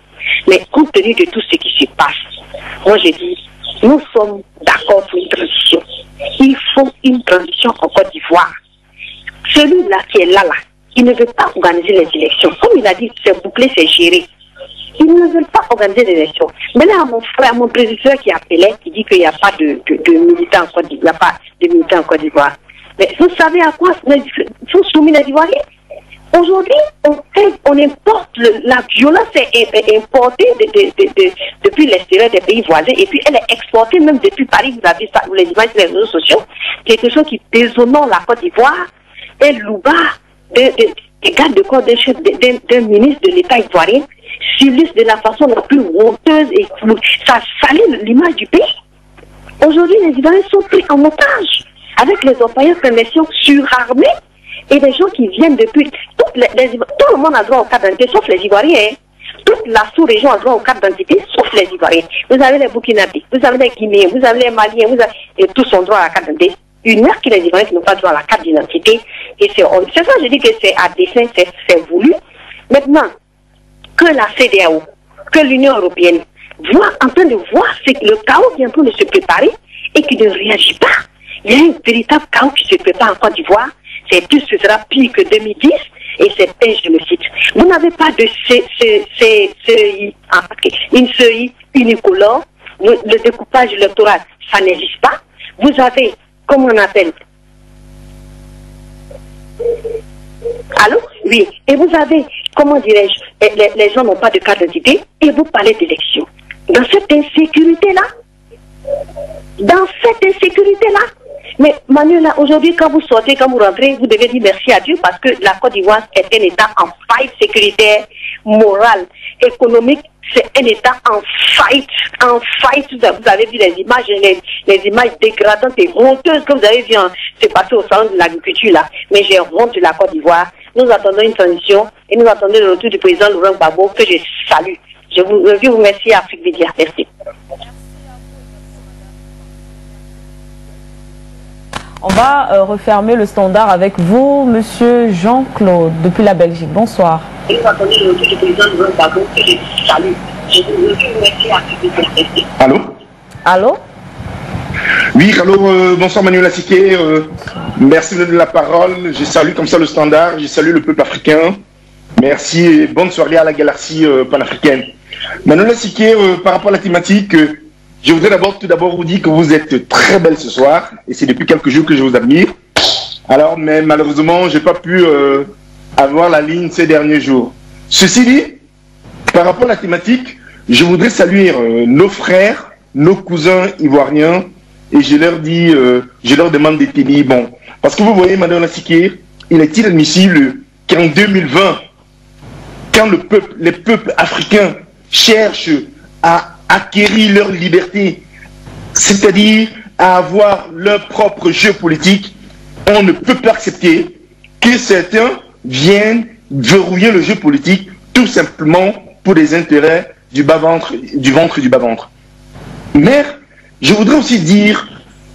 Mais compte tenu de tout ce qui se passe, moi je dis, nous sommes d'accord pour une transition. Il faut une transition en Côte d'Ivoire. Celui-là qui est là, il ne veut pas organiser les élections. Comme il a dit, c'est bouclé, c'est géré. Ils ne veulent pas organiser des élections. Mais là, mon frère, mon président qui appelait, qui dit qu'il n'y a pas de militants en Côte d'Ivoire. Il n'y a pas de militants en Côte d'Ivoire. Mais vous savez à quoi sont soumis les Ivoiriens? Aujourd'hui, on importe, la violence est importée depuis l'extérieur des pays voisins et puis elle est exportée même depuis Paris. Vous avez ça, vous les images sur les réseaux sociaux. Quelque chose qui déshonore la Côte d'Ivoire et Louba, des gardes de corps d'un ministre de l'État ivoirien, s'illustre de la façon la plus honteuse et ça salit l'image du pays. Aujourd'hui, les Ivoiriens sont pris en otage avec les orpailleurs clandestins surarmés et des gens qui viennent depuis... Tout le monde a droit aux cartes d'identité, sauf les Ivoiriens. Toute la sous-région a droit aux cartes d'identité, sauf les Ivoiriens. Vous avez les Burkinabés, vous avez les Guinéens, vous avez les Maliens, et tous ont droit à la carte d'identité. Une heure que les Ivoiriens qui n'ont pas droit à la carte d'identité. Et c'est ça, je dis que c'est à dessein, c'est voulu. Maintenant, que la CEDEAO, que l'Union européenne voit en train de voir le chaos qui est en train de se préparer et qui ne réagit pas. Il y a un véritable chaos qui se prépare en Côte d'Ivoire. C'est plus, ce sera pire que 2010 et c'est un génocide. Vous n'avez pas de une CEI unicolore. Le découpage électoral, ça n'existe pas. Vous avez, comment on appelle? Allô? Oui. Et vous avez, comment dirais-je, les gens n'ont pas de carte d'identité et vous parlez d'élection. Dans cette insécurité-là, mais Manuela, aujourd'hui, quand vous sortez, quand vous rentrez, vous devez dire merci à Dieu parce que la Côte d'Ivoire est un État en faillite sécuritaire, morale, économique. C'est un État en faillite. Vous avez vu les images, les images dégradantes et honteuses que vous avez vu se passer au salon de l'agriculture là. Mais j'ai honte de la Côte d'Ivoire. Nous attendons une transition et nous attendons le retour du président Laurent Gbagbo que je salue. Je vous remercie Afrique Média. Merci. On va refermer le standard avec vous, monsieur Jean-Claude, depuis la Belgique. Bonsoir. Allô? Allô? Oui, allô, bonsoir Manuela Siké. Merci de la parole. Je salue comme ça le standard, je salue le peuple africain. Merci et bonne soirée à la galaxie panafricaine. Manuela Siké, par rapport à la thématique, je voudrais tout d'abord vous dire que vous êtes très belle ce soir et c'est depuis quelques jours que je vous admire. Alors, mais malheureusement, je n'ai pas pu avoir la ligne ces derniers jours. Ceci dit, par rapport à la thématique, je voudrais saluer nos frères, nos cousins ivoiriens et je leur dis, je leur demande d'être bon. Parce que vous voyez, Madame Siké, il est inadmissible qu'en 2020, quand les peuples africains cherchent à acquérir leur liberté, c'est-à-dire à avoir leur propre jeu politique, on ne peut pas accepter que certains viennent verrouiller le jeu politique tout simplement pour des intérêts du bas-ventre, du bas-ventre. Mais je voudrais aussi dire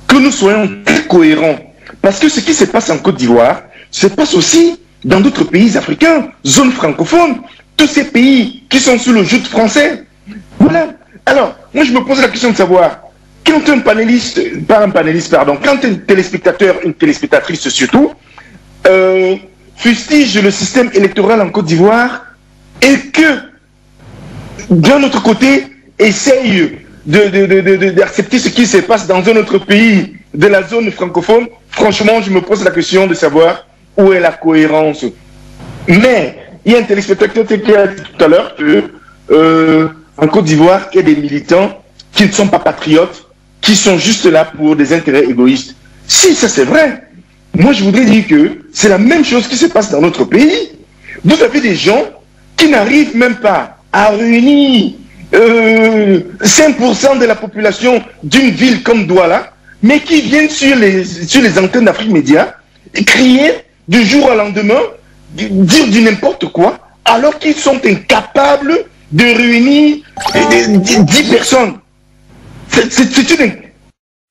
que nous soyons très cohérents, parce que ce qui se passe en Côte d'Ivoire se passe aussi dans d'autres pays africains, zones francophones, tous ces pays qui sont sous le joug français. Voilà. Alors, moi je me pose la question de savoir, quand un panéliste, pas un panéliste, pardon, quand un téléspectateur, une téléspectatrice surtout, fustige le système électoral en Côte d'Ivoire et que, d'un autre côté, essaye d'accepter ce qui se passe dans un autre pays de la zone francophone, franchement, je me pose la question de savoir où est la cohérence. Mais il y a un téléspectateur qui a dit tout à l'heure que en Côte d'Ivoire, il y a des militants qui ne sont pas patriotes, qui sont juste là pour des intérêts égoïstes. Si ça c'est vrai, moi je voudrais dire que c'est la même chose qui se passe dans notre pays. Vous avez des gens qui n'arrivent même pas à réunir 5% de la population d'une ville comme Douala, mais qui viennent sur les antennes d'Afrique Média et crier du jour au lendemain, dire du n'importe quoi, alors qu'ils sont incapables de réunir 10 personnes.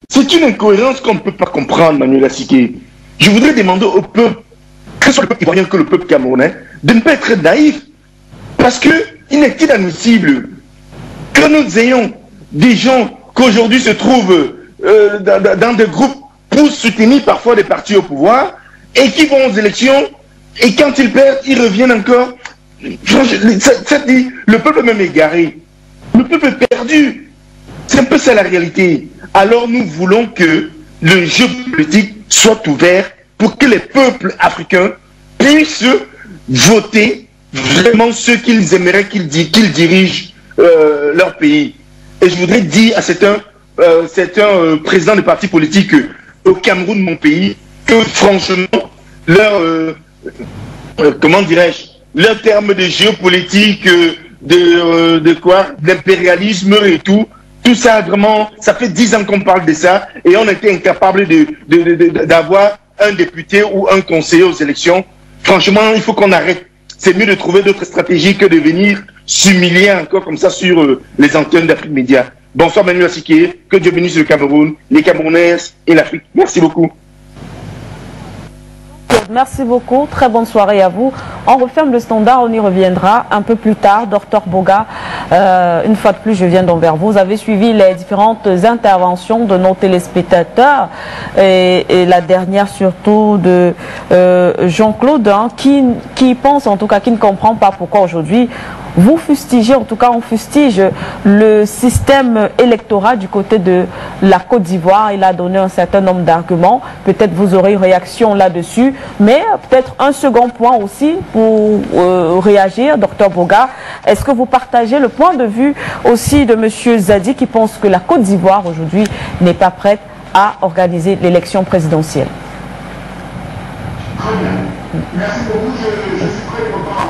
C'est une incohérence qu'on ne peut pas comprendre, Manuel Assiké. Je voudrais demander au peuple, que ce soit le peuple ivoirien que le peuple camerounais, de ne pas être naïf. Parce qu'il n'est inadmissible que nous ayons des gens qu'aujourd'hui se trouvent dans des groupes pour soutenir parfois des partis au pouvoir et qui vont aux élections et quand ils perdent, ils reviennent encore. Le peuple même égaré. Le peuple est perdu. C'est un peu ça la réalité. Alors nous voulons que le jeu politique soit ouvert pour que les peuples africains puissent voter vraiment ceux qu'ils aimeraient qu'ils dirigent leur pays. Et je voudrais dire à certains présidents de partis politiques au Cameroun, mon pays, que franchement, comment dirais-je, leur terme de géopolitique, d'impérialisme et tout ça vraiment, ça fait 10 ans qu'on parle de ça et on était incapable d'avoir un député ou un conseiller aux élections. Franchement, il faut qu'on arrête. C'est mieux de trouver d'autres stratégies que de venir s'humilier encore comme ça sur les antennes d'Afrique Média. Bonsoir Manuel Assiké, que Dieu bénisse le Cameroun, les Camerounais et l'Afrique. Merci beaucoup. Merci beaucoup, très bonne soirée à vous. On referme le standard, on y reviendra un peu plus tard. Dr Boga, une fois de plus, je viens donc vers vous. Vous avez suivi les différentes interventions de nos téléspectateurs et la dernière surtout de Jean-Claude, hein, qui pense en tout cas, qui ne comprend pas pourquoi aujourd'hui vous fustigez, en tout cas on fustige le système électoral du côté de la Côte d'Ivoire. Il a donné un certain nombre d'arguments. Peut-être vous aurez une réaction là-dessus. Mais peut-être un second point aussi pour réagir, Dr Boga. Est-ce que vous partagez le point de vue aussi de M. Zadi qui pense que la Côte d'Ivoire aujourd'hui n'est pas prête à organiser l'élection présidentielle? Très bien. Merci beaucoup. Je suis très content.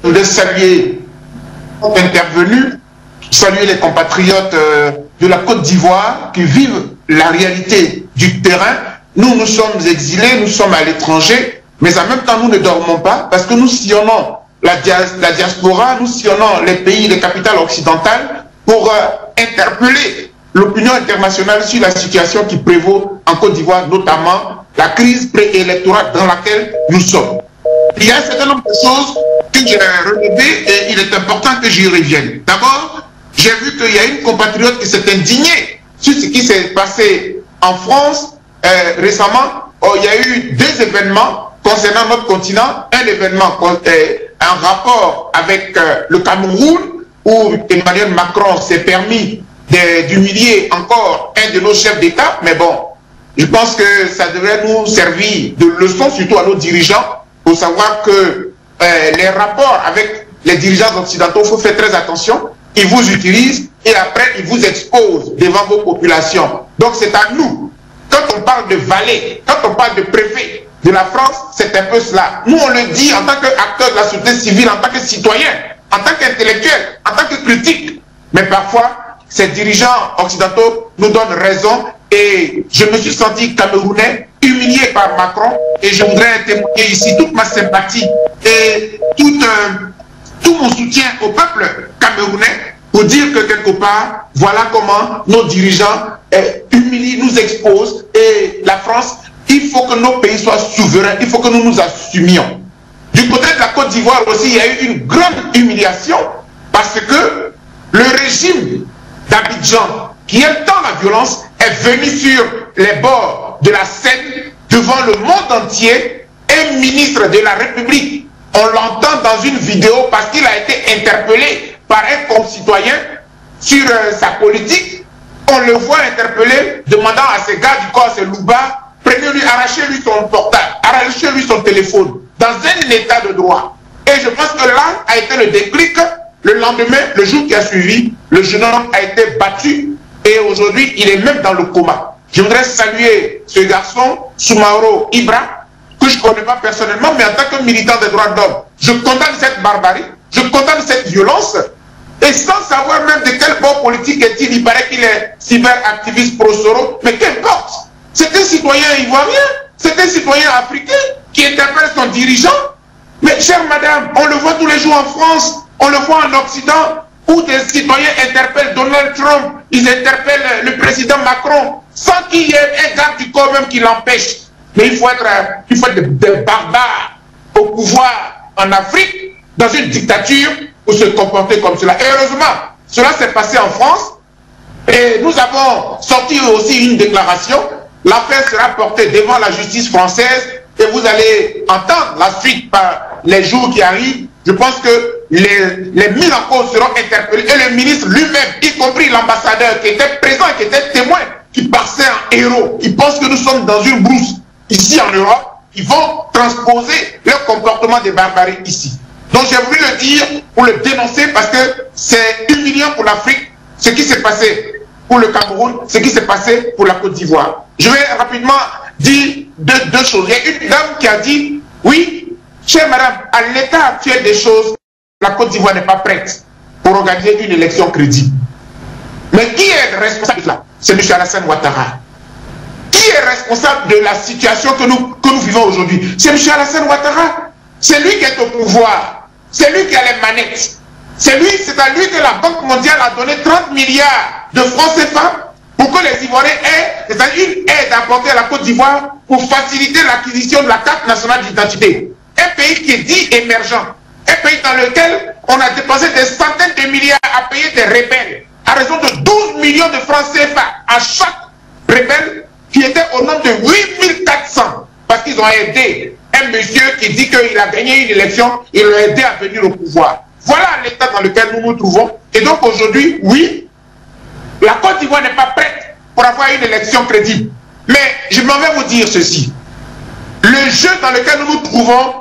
Je voudrais saluer intervenu, saluer les compatriotes de la Côte d'Ivoire qui vivent la réalité du terrain. Nous sommes exilés, nous sommes à l'étranger, mais en même temps, nous ne dormons pas parce que nous sillonnons la diaspora, nous sillonnons les pays, les capitales occidentales pour interpeller l'opinion internationale sur la situation qui prévaut en Côte d'Ivoire, notamment la crise préélectorale dans laquelle nous sommes. Il y a un certain nombre de choses que j'ai relevées et il est important que j'y revienne. D'abord, j'ai vu qu'il y a une compatriote qui s'est indignée sur ce qui s'est passé en France récemment. Il y a eu 2 événements concernant notre continent. Un événement en rapport avec le Cameroun où Emmanuel Macron s'est permis d'humilier encore un de nos chefs d'État. Mais bon, je pense que ça devrait nous servir de leçon, surtout à nos dirigeants, pour savoir que les rapports avec les dirigeants occidentaux, il faut faire très attention. Ils vous utilisent et après, ils vous exposent devant vos populations. Donc, c'est à nous. Quand on parle de valet, quand on parle de préfet de la France, c'est un peu cela. Nous, on le dit en tant qu'acteur de la société civile, en tant que citoyen, en tant qu'intellectuel, en tant que critique. Mais parfois, ces dirigeants occidentaux nous donnent raison et je me suis senti camerounais, humilié par Macron et je voudrais témoigner ici toute ma sympathie et tout mon soutien au peuple camerounais pour dire que quelque part, voilà comment nos dirigeants humilient, nous exposent et la France, il faut que nos pays soient souverains, il faut que nous nous assumions. Du côté de la Côte d'Ivoire aussi, il y a eu une grande humiliation parce que le régime d'Abidjan, qui aime tant la violence, est venu sur les bords de la Seine devant le monde entier. Un ministre de la République, on l'entend dans une vidéo parce qu'il a été interpellé par un concitoyen sur sa politique. On le voit interpeller, demandant à ses gars du corps, ses loubards, prenez-lui, arrachez-lui son portable, arrachez-lui son téléphone, dans un état de droit. Et je pense que là a été le déclic. Le lendemain, le jour qui a suivi, le jeune homme a été battu et aujourd'hui, il est même dans le coma. Je voudrais saluer ce garçon, Soumaoro Ibra, que je ne connais pas personnellement, mais en tant que militant des droits de l'homme, je condamne cette barbarie, je condamne cette violence, et sans savoir même de quel bord politique est-il, il paraît qu'il est cyberactiviste pro-Soro, mais qu'importe, c'est un citoyen ivoirien, c'est un citoyen africain qui interpelle son dirigeant. Mais chère madame, on le voit tous les jours en France, on le voit en Occident, où des citoyens interpellent Donald Trump, ils interpellent le président Macron, sans qu'il y ait un garde du corps même qui l'empêche. Mais il faut être des barbares au pouvoir en Afrique, dans une dictature, pour se comporter comme cela. Et heureusement, cela s'est passé en France, et nous avons sorti aussi une déclaration. L'affaire sera portée devant la justice française, et vous allez entendre la suite par les jours qui arrivent. Je pense que les mis en cause seront interpellés et le ministre lui-même, y compris l'ambassadeur qui était présent, qui était témoin, qui passait en héros. Ils pensent que nous sommes dans une brousse ici en Europe. Ils vont transposer leur comportement de barbarie ici. Donc j'ai voulu le dire pour le dénoncer parce que c'est humiliant pour l'Afrique ce qui s'est passé pour le Cameroun, ce qui s'est passé pour la Côte d'Ivoire. Je vais rapidement dire deux choses. Il y a une dame qui a dit, oui, chère madame, à l'état actuel des choses, la Côte d'Ivoire n'est pas prête pour organiser une élection crédible. Mais qui est responsable de cela? C'est M. Alassane Ouattara. Qui est responsable de la situation que nous vivons aujourd'hui? C'est M. Alassane Ouattara. C'est lui qui est au pouvoir. C'est lui qui a les manettes. C'est à lui que la Banque mondiale a donné 30 milliards de francs CFA pour que les Ivoiriens aient une aide apportée à la Côte d'Ivoire pour faciliter l'acquisition de la carte nationale d'identité. Un pays qui est dit émergent. Un pays dans lequel on a dépensé des centaines de milliards à payer des rebelles à raison de 12 millions de francs CFA à chaque rebelle qui était au nombre de 8400 parce qu'ils ont aidé un monsieur qui dit qu'il a gagné une élection, il l'a aidé à venir au pouvoir. Voilà l'état dans lequel nous nous trouvons. Et donc aujourd'hui, oui, la Côte d'Ivoire n'est pas prête pour avoir une élection crédible. Mais je m'en vais vous dire ceci. Le jeu dans lequel nous nous trouvons,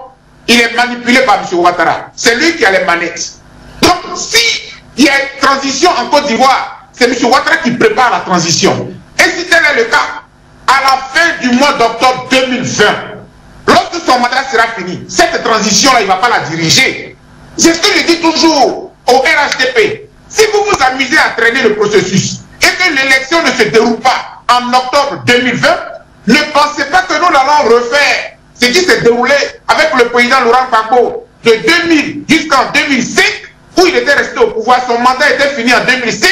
il est manipulé par M. Ouattara. C'est lui qui a les manettes. Donc, si il y a une transition en Côte d'Ivoire, c'est M. Ouattara qui prépare la transition. Et si tel est le cas, à la fin du mois d'octobre 2020, lorsque son mandat sera fini, cette transition-là, il ne va pas la diriger. C'est ce que je dis toujours au RHDP. Si vous vous amusez à traîner le processus et que l'élection ne se déroule pas en octobre 2020, ne pensez pas que nous allons refaire ce qui s'est déroulé avec le président Laurent Gbagbo de 2000 jusqu'en 2005, où il était resté au pouvoir. Son mandat était fini en 2005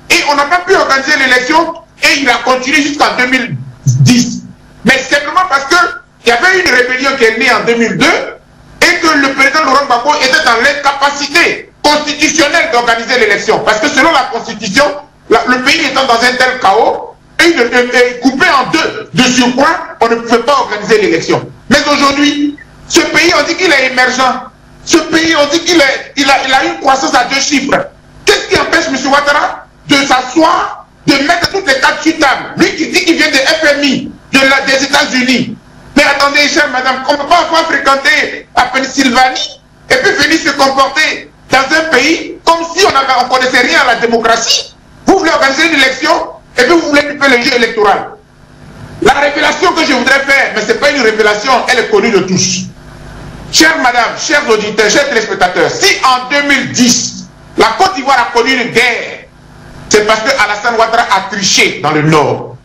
et on n'a pas pu organiser l'élection et il a continué jusqu'en 2010. Mais simplement parce qu'il y avait une rébellion qui est née en 2002 et que le président Laurent Gbagbo était dans l'incapacité constitutionnelle d'organiser l'élection. Parce que selon la Constitution, le pays étant dans un tel chaos, et il était coupé en deux. De surcroît, on ne pouvait pas organiser l'élection. Mais aujourd'hui, ce pays, on dit qu'il est émergent. Ce pays, on dit qu'il a une croissance à 2 chiffres. Qu'est-ce qui empêche M. Ouattara de s'asseoir, de mettre toutes les cartes sur table? Lui qui dit qu'il vient de FMI, des États-Unis. Mais attendez, chère madame, on ne peut pas avoir fréquenté à Pennsylvanie et puis venir se comporter dans un pays comme si on ne connaissait rien à la démocratie. Vous voulez organiser une élection et puis vous voulez couper le jeu électoral. La révélation que je voudrais faire, mais ce n'est pas une révélation, elle est connue de tous. Chère madame, chers auditeurs, chers téléspectateurs, si en 2010, la Côte d'Ivoire a connu une guerre c'est parce que Alassane Ouattara a triché dans le Nord.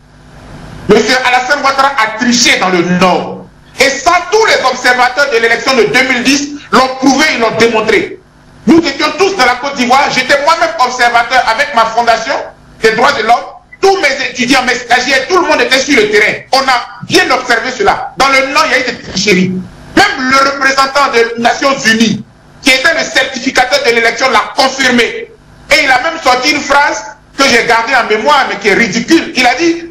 Monsieur Alassane Ouattara a triché dans le Nord. Et ça, tous les observateurs de l'élection de 2010 l'ont prouvé, ils l'ont démontré. Nous étions tous dans la Côte d'Ivoire. J'étais moi-même observateur avec ma fondation des droits de l'homme. Tous mes étudiants, mes stagiaires, tout le monde était sur le terrain. On a bien observé cela. Dans le Nord, il y a eu des tricheries. Même le représentant des Nations Unies, qui était le certificateur de l'élection, l'a confirmé. Et il a même sorti une phrase que j'ai gardée en mémoire, mais qui est ridicule. Il a dit,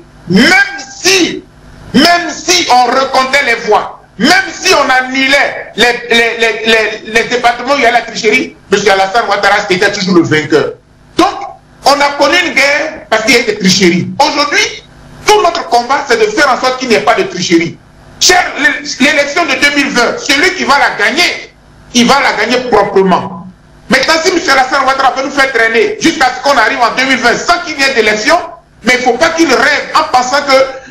même si on recomptait les voix, même si on annulait les départements où il y a la tricherie, M. Alassane Ouattara était toujours le vainqueur. Donc, on a connu une guerre parce qu'il y a des tricheries. Aujourd'hui, tout notre combat, c'est de faire en sorte qu'il n'y ait pas de tricherie. L'élection de 2020, celui qui va la gagner, il va la gagner proprement. Maintenant, si M. Alassane Ouattara peut nous faire traîner jusqu'à ce qu'on arrive en 2020 sans qu'il y ait d'élection, mais il ne faut pas qu'il rêve en pensant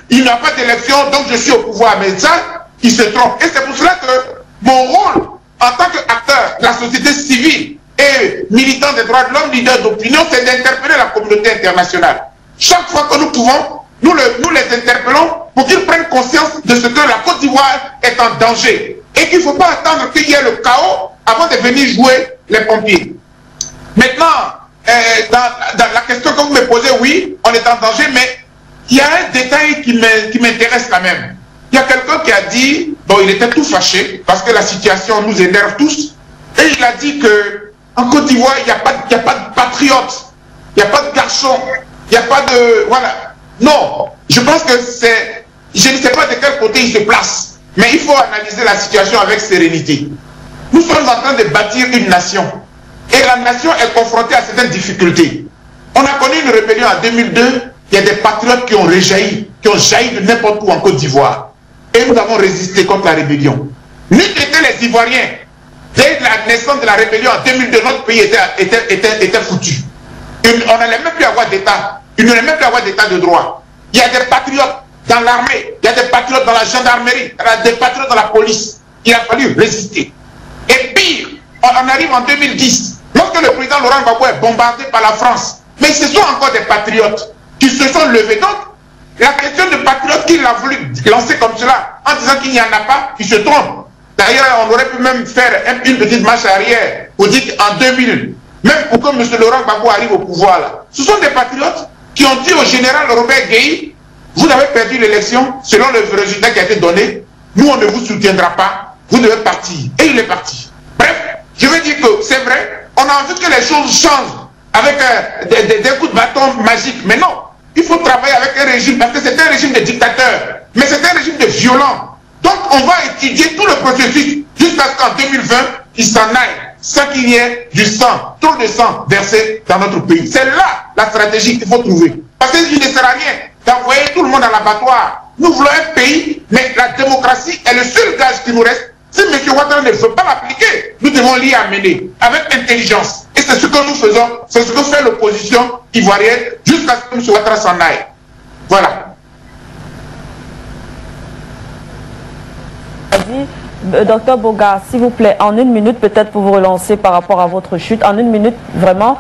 qu'il n'y a pas d'élection, donc je suis au pouvoir. Mais ça, il se trompe. Et c'est pour cela que mon rôle en tant qu'acteur de la société civile et militant des droits de l'homme, leader d'opinion, c'est d'interpeller la communauté internationale. Chaque fois que nous pouvons, nous les interpellons pour qu'ils prennent conscience de ce que la Côte d'Ivoire est en danger. Et qu'il ne faut pas attendre qu'il y ait le chaos avant de venir jouer les pompiers. Maintenant, dans la question que vous me posez, oui, on est en danger, mais il y a un détail qui m'intéresse quand même. Il y a quelqu'un qui a dit, bon, il était tout fâché parce que la situation nous énerve tous, et il a dit que en Côte d'Ivoire, il n'y a pas de patriotes, il n'y a pas de garçons, il n'y a pas de... Voilà. Non, je pense que c'est... Je ne sais pas de quel côté il se place, mais il faut analyser la situation avec sérénité. Nous sommes en train de bâtir une nation, et la nation est confrontée à certaines difficultés. On a connu une rébellion en 2002, il y a des patriotes qui ont jailli de n'importe où en Côte d'Ivoire. Et nous avons résisté contre la rébellion. Nous étions les Ivoiriens. Dès la naissance de la rébellion en 2002, notre pays était foutu. On n'allait même plus avoir d'État. Il n'allait même plus avoir d'État de droit. Il y a des patriotes dans l'armée, il y a des patriotes dans la gendarmerie, il y a des patriotes dans la police. Il a fallu résister. Et pire, on arrive en 2010, lorsque le président Laurent Gbagbo est bombardé par la France. Mais ce sont encore des patriotes qui se sont levés. Donc, la question de patriote qu'il a voulu lancer comme cela, en disant qu'il n'y en a pas, il se trompe. D'ailleurs, on aurait pu même faire une petite marche arrière pour dire qu'en 2000, même pour que M. Laurent Gbagbo arrive au pouvoir, là, ce sont des patriotes qui ont dit au général Robert Gueye, vous avez perdu l'élection selon le résultat qui a été donné, nous on ne vous soutiendra pas, vous devez partir. Et il est parti. Bref, je veux dire que c'est vrai, on a envie que les choses changent avec des coups de bâton magiques, mais non. Il faut travailler avec un régime, parce que c'est un régime de dictateur, mais c'est un régime de violent. Donc on va étudier tout le processus jusqu'à ce qu'en 2020, il s'en aille, sans qu'il y ait du sang, trop de sang versé dans notre pays. C'est là la stratégie qu'il faut trouver. Parce qu'il ne sert à rien d'envoyer tout le monde à l'abattoir. Nous voulons un pays, mais la démocratie est le seul gage qui nous reste. Si M. Ouattara ne veut pas l'appliquer, nous devons l'y amener avec intelligence. Et c'est ce que nous faisons, c'est ce que fait l'opposition ivoirienne jusqu'à ce que M. Ouattara s'en aille. Voilà. Docteur Boga, s'il vous plaît, en une minute peut-être pour vous relancer par rapport à votre chute, en une minute vraiment,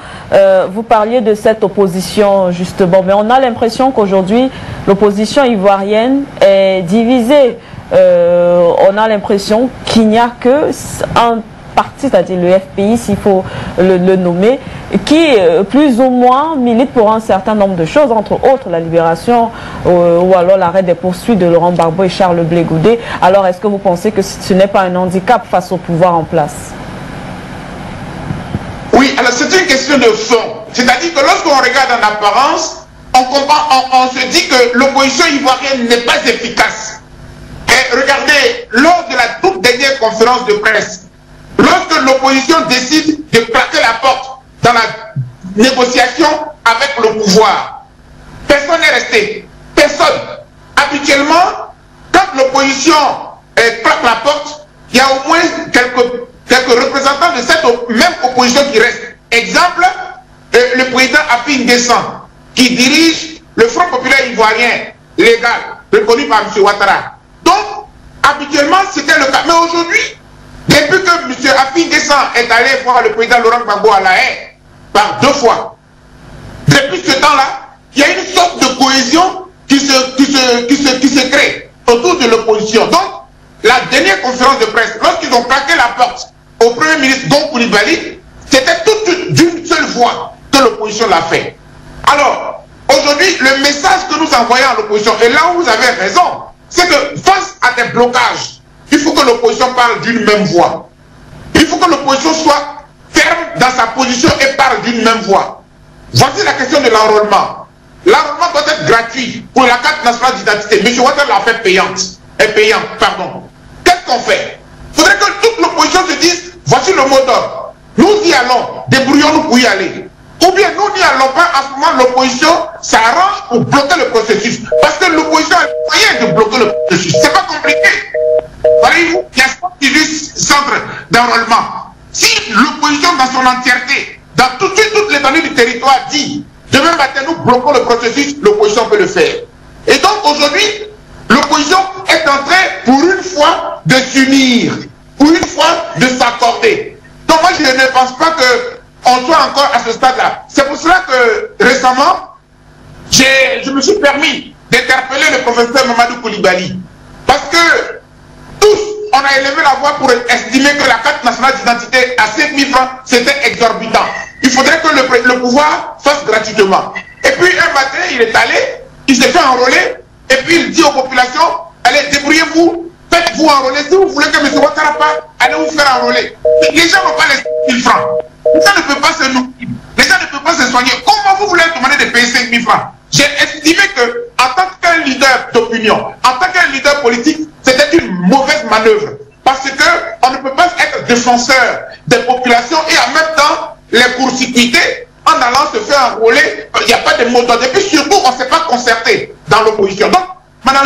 vous parliez de cette opposition justement, mais on a l'impression qu'aujourd'hui l'opposition ivoirienne est divisée. On a l'impression qu'il n'y a que un parti, c'est-à-dire le FPI, s'il faut le nommer, qui plus ou moins milite pour un certain nombre de choses, entre autres la libération ou alors l'arrêt des poursuites de Laurent Gbagbo et Charles Blé Goudé. Alors est-ce que vous pensez que ce n'est pas un handicap face au pouvoir en place? Oui, alors c'est une question de fond. C'est-à-dire que lorsqu'on regarde en apparence, on se dit que l'opposition ivoirienne n'est pas efficace. Et regardez, lors de la toute dernière conférence de presse, lorsque l'opposition décide de claquer la porte dans la négociation avec le pouvoir, personne n'est resté. Personne. Habituellement, quand l'opposition claque la porte, il y a au moins quelques représentants de cette même opposition qui restent. Exemple, le président Afin Descent, qui dirige le Front populaire ivoirien légal, reconnu par M. Ouattara. Donc, habituellement, c'était le cas. Mais aujourd'hui, depuis que M. Afin Descent est allé voir le président Laurent Gbagbo à La Haye, par 2 fois, depuis depuis ce temps-là, il y a une sorte de cohésion qui se crée autour de l'opposition. Donc, la dernière conférence de presse, lorsqu'ils ont claqué la porte au Premier ministre Gon Coulibaly, c'était toute d'une seule voix que l'opposition l'a fait. Alors, aujourd'hui, le message que nous envoyons à l'opposition, et là où vous avez raison, c'est que face à des blocages, il faut que l'opposition parle d'une même voix. Il faut que l'opposition soit ferme dans sa position et parle d'une même voix. Voici la question de l'enrôlement. L'enrôlement doit être gratuit pour la carte nationale d'identité. M. Ouattara l'a fait payante. Pardon. Qu'est-ce qu'on fait? Il faudrait que toute l'opposition se dise, voici le mot d'ordre. Nous y allons, débrouillons-nous pour y aller. Ou bien nous n'y allons pas, à ce moment l'opposition s'arrange pour bloquer le processus. Parce que l'opposition a le moyen de bloquer le processus. C'est pas compliqué. Voyez-vous, il y a 118 centres d'enrôlement. Si l'opposition dans son entièreté, dans toute l'étendue du territoire dit, demain matin nous bloquons le processus, l'opposition peut le faire. Et donc aujourd'hui, l'opposition est en train, pour une fois, de s'unir, pour une fois, de s'accorder. Donc moi je ne pense pas qu'on soit encore à ce stade-là. C'est pour cela que récemment, je me suis permis d'interpeller le professeur Mamadou Coulibaly. Parce que tous, on a élevé la voix pour estimer que la carte nationale d'identité à 5 000 francs, c'était exorbitant. Il faudrait que le pouvoir fasse gratuitement. Et puis un matin, il est allé, il s'est fait enrôler, et puis il dit aux populations, allez, débrouillez-vous, faites-vous enrôler. Si vous voulez que M. Ouattara parte, allez vous faire enrôler. Les gens n'ont pas les 5 000 francs. Les gens ne peuvent pas se nourrir. Les gens ne peuvent pas se soigner. Comment vous voulez demander de payer 5 000 francs? J'ai estimé que, en tant qu'un leader d'opinion, en tant qu'un leader politique, c'était une mauvaise manœuvre. Parce qu'on ne peut pas être défenseur des populations et en même temps les court-circuiter en allant se faire enrôler. Il n'y a pas de mot d'ordre. Et puis surtout, on ne s'est pas concerté dans l'opposition. Donc,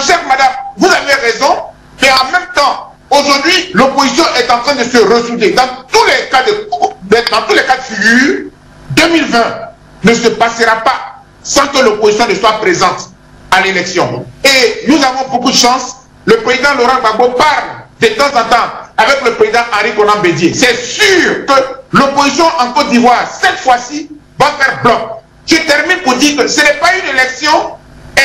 chère madame, vous avez raison, mais en même temps, aujourd'hui, l'opposition est en train de se ressouder. Dans tous les cas de figure, 2020 ne se passera pas sans que l'opposition ne soit présente à l'élection. Et nous avons beaucoup de chance. Le président Laurent Gbagbo parle de temps en temps avec le président Henri Konan Bédié. C'est sûr que l'opposition en Côte d'Ivoire, cette fois-ci, va faire bloc. Je termine pour dire que ce n'est pas une élection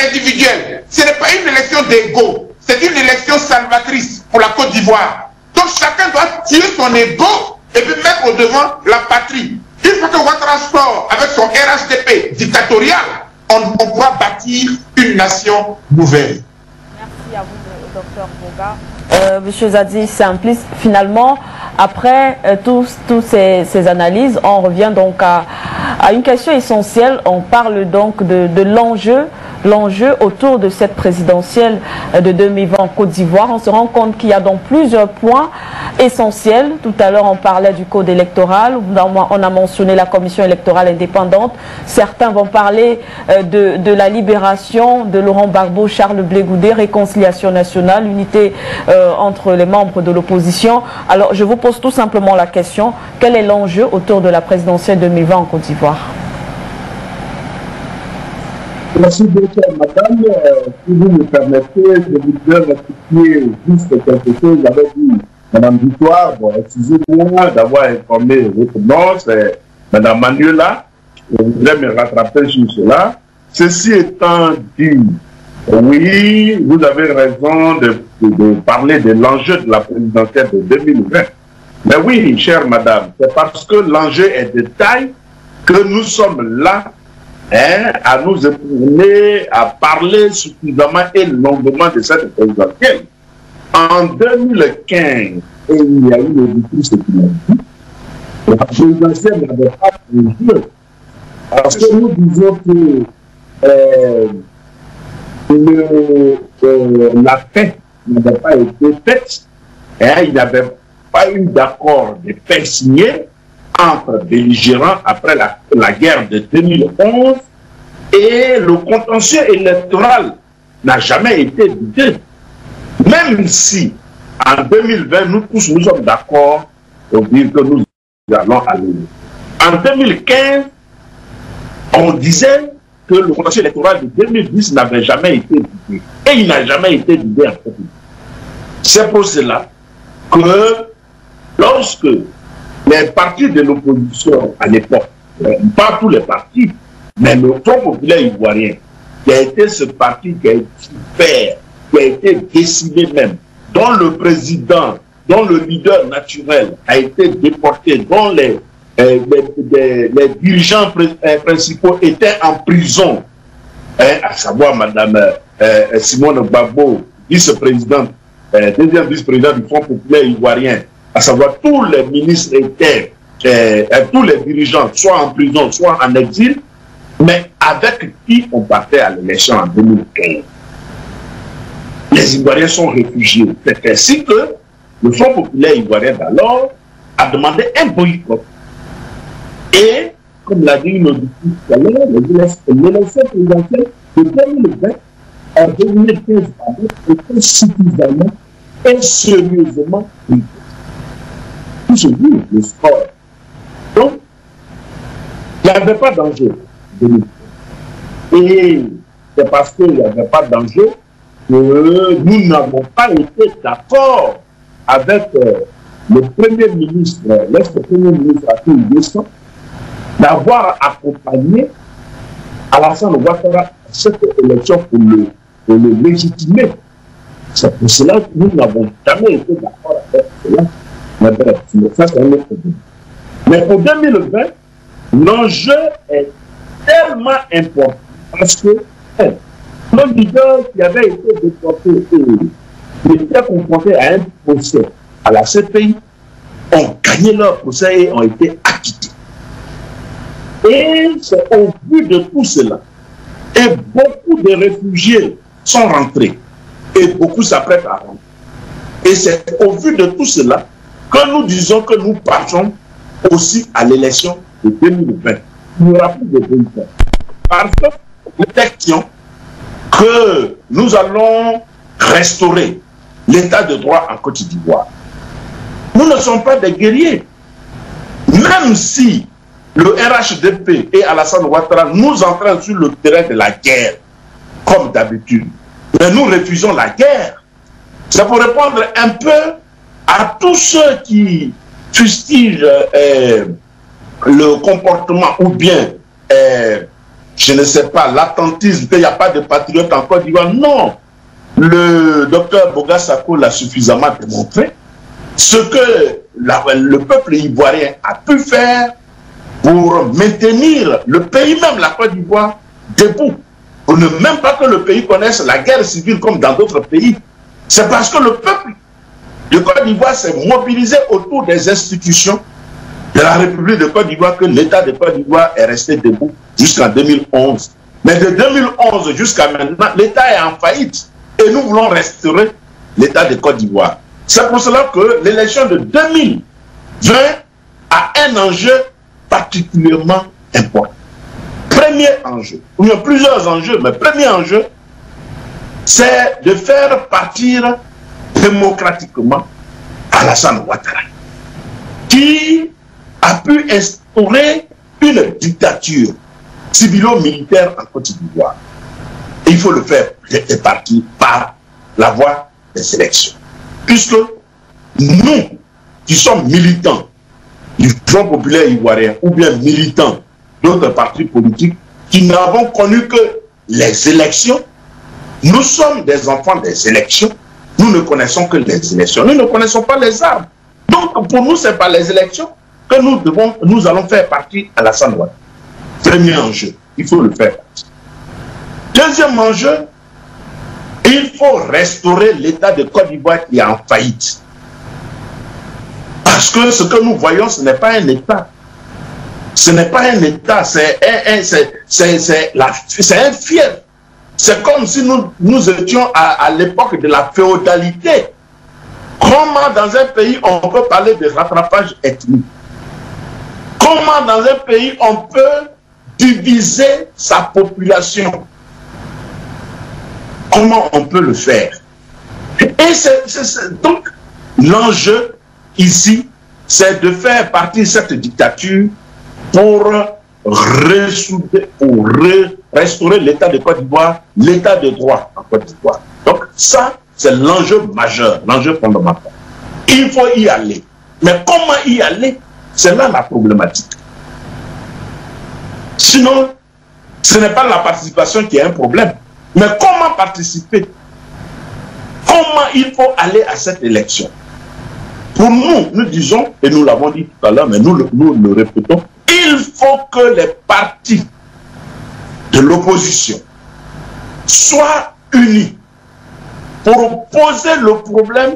individuelle, ce n'est pas une élection d'ego, c'est une élection salvatrice pour la Côte d'Ivoire. Donc chacun doit tuer son ego et puis mettre au devant la patrie. Une fois que Ouattara sort avec son RHDP dictatorial, on pourra bâtir une nation nouvelle. Merci à vous, docteur Boga. Monsieur Zadi Simplice, finalement, après toutes ces analyses, on revient donc à une question essentielle. On parle donc de l'enjeu autour de cette présidentielle de 2020 en Côte d'Ivoire. On se rend compte qu'il y a donc plusieurs points essentiels. Tout à l'heure, on parlait du code électoral. On a mentionné la commission électorale indépendante. Certains vont parler de la libération de Laurent Gbagbo, Charles Blé Goudé, réconciliation nationale, unité entre les membres de l'opposition. Alors, je vous pose tout simplement la question, quel est l'enjeu autour de la présidentielle 2020 en Côte d'Ivoire? Merci beaucoup, madame. Si vous me permettez, je voudrais rectifier juste quelque chose. J'avais dit, madame Victoire, bon, excusez-moi d'avoir informé votre nom, c'est madame Manuela. Je voudrais me rattraper sur cela. Ceci étant dit, oui, vous avez raison de parler de l'enjeu de la présidentielle de 2020. Mais oui, chère madame, c'est parce que l'enjeu est de taille que nous sommes là à nous éprouver, à parler suffisamment et longuement de cette présidentielle. En 2015, il y a eu l'auditrice qui l'a dit, la présidentielle n'avait pas de jeu. Parce que nous disons que la paix n'avait pas été faite, il n'y avait pas eu d'accord de paix signé entre belligérants après la guerre de 2011 et le contentieux électoral n'a jamais été vidé. Même si en 2020, nous tous nous sommes d'accord pour dire que nous allons aller. En 2015, on disait que le contentieux électoral de 2010 n'avait jamais été vidé. Et il n'a jamais été vidé en fait. C'est pour cela que lorsque les partis de l'opposition à l'époque, pas tous les partis, Mais le Front populaire ivoirien, qui a été ce parti qui a été super, qui a été décidé même, dont le président, dont le leader naturel a été déporté, dont les dirigeants principaux étaient en prison, à savoir Madame Simone Gbagbo, vice-présidente, deuxième vice-président du Front populaire ivoirien, à savoir tous les ministres étaient, tous les dirigeants, soit en prison, soit en exil, mais avec qui on partait à l'élection en 2015. Les Ivoiriens sont réfugiés. C'est ainsi que le Front populaire ivoirien d'alors a demandé un boycott. Et, comme l'a dit une auditrice tout à l'heure, l'élection présidentielle de 2020 en 2015 était suffisamment et sérieusement prise. Tout se dit, le sport. Donc, il n'y avait pas d'enjeu. Et c'est parce qu'il n'y avait pas d'enjeu que nous n'avons pas été d'accord avec le Premier ministre, l'ex-Premier ministre Assimi Goïta, d'avoir accompagné Alassane Ouattara à cette élection pour le légitimer. C'est pour cela que nous n'avons jamais été d'accord avec cela. Mais bref, ça c'est un autre problème. Mais pour 2020, l'enjeu est tellement important parce que nos leaders qui avaient été déportés et qui étaient confrontés à un procès à la CPI ont gagné leur procès et ont été acquittés. Et c'est au vu de tout cela, et beaucoup de réfugiés sont rentrés, et beaucoup s'apprêtent à rentrer. Et c'est au vu de tout cela que nous disons que nous partons aussi à l'élection de 2020. Il n'y aura plus de véhicule. Parce que l'élection que nous allons restaurer l'état de droit en Côte d'Ivoire. Nous ne sommes pas des guerriers. Même si le RHDP et Alassane Ouattara nous entraînent sur le terrain de la guerre, comme d'habitude, mais nous refusons la guerre. C'est pour répondre un peu à tous ceux qui fustigent le comportement ou bien, je ne sais pas, l'attentisme, qu'il n'y a pas de patriotes en Côte d'Ivoire. Non, le docteur Bogassako l'a suffisamment démontré. Ce que le peuple ivoirien a pu faire pour maintenir le pays, même la Côte d'Ivoire, debout. Pour ne même pas que le pays connaisse la guerre civile comme dans d'autres pays. C'est parce que le peuple de Côte d'Ivoire s'est mobilisé autour des institutions de la République de Côte d'Ivoire que l'État de Côte d'Ivoire est resté debout jusqu'en 2011. Mais de 2011 jusqu'à maintenant, l'État est en faillite. Et nous voulons restaurer l'État de Côte d'Ivoire. C'est pour cela que l'élection de 2020 a un enjeu particulièrement important. Premier enjeu, il y a plusieurs enjeux, mais premier enjeu, c'est de faire partir démocratiquement Alassane Ouattara, qui a pu instaurer une dictature civilo-militaire en Côte d'Ivoire. Il faut le faire partir par la voie des élections. Puisque nous, qui sommes militants du Front populaire ivoirien ou bien militants d'autres partis politiques, qui n'avons connu que les élections, nous sommes des enfants des élections, nous ne connaissons que les élections, nous ne connaissons pas les armes. Donc pour nous, ce n'est pas les élections que nous allons faire partir à la Ouattara. Premier enjeu, il faut le faire partir. Deuxième enjeu, il faut restaurer l'État de Côte d'Ivoire qui est en faillite. Parce que ce que nous voyons, ce n'est pas un État. Ce n'est pas un État, c'est un fief. C'est comme si nous étions à l'époque de la féodalité. Comment dans un pays on peut parler de rattrapage ethnique? Comment dans un pays on peut diviser sa population? Comment on peut le faire? Et donc, l'enjeu ici, c'est de faire partir cette dictature pour restaurer l'État de Côte d'Ivoire, l'État de droit en Côte d'Ivoire. Donc ça, c'est l'enjeu majeur, l'enjeu fondamental. Il faut y aller. Mais comment y aller? C'est là la problématique. Sinon, Ce n'est pas la participation qui est un problème. Mais comment participer? Comment il faut aller à cette élection? Pour nous, nous disons, et nous l'avons dit tout à l'heure, mais nous le répétons, il faut que les partis de l'opposition soient unis pour poser le problème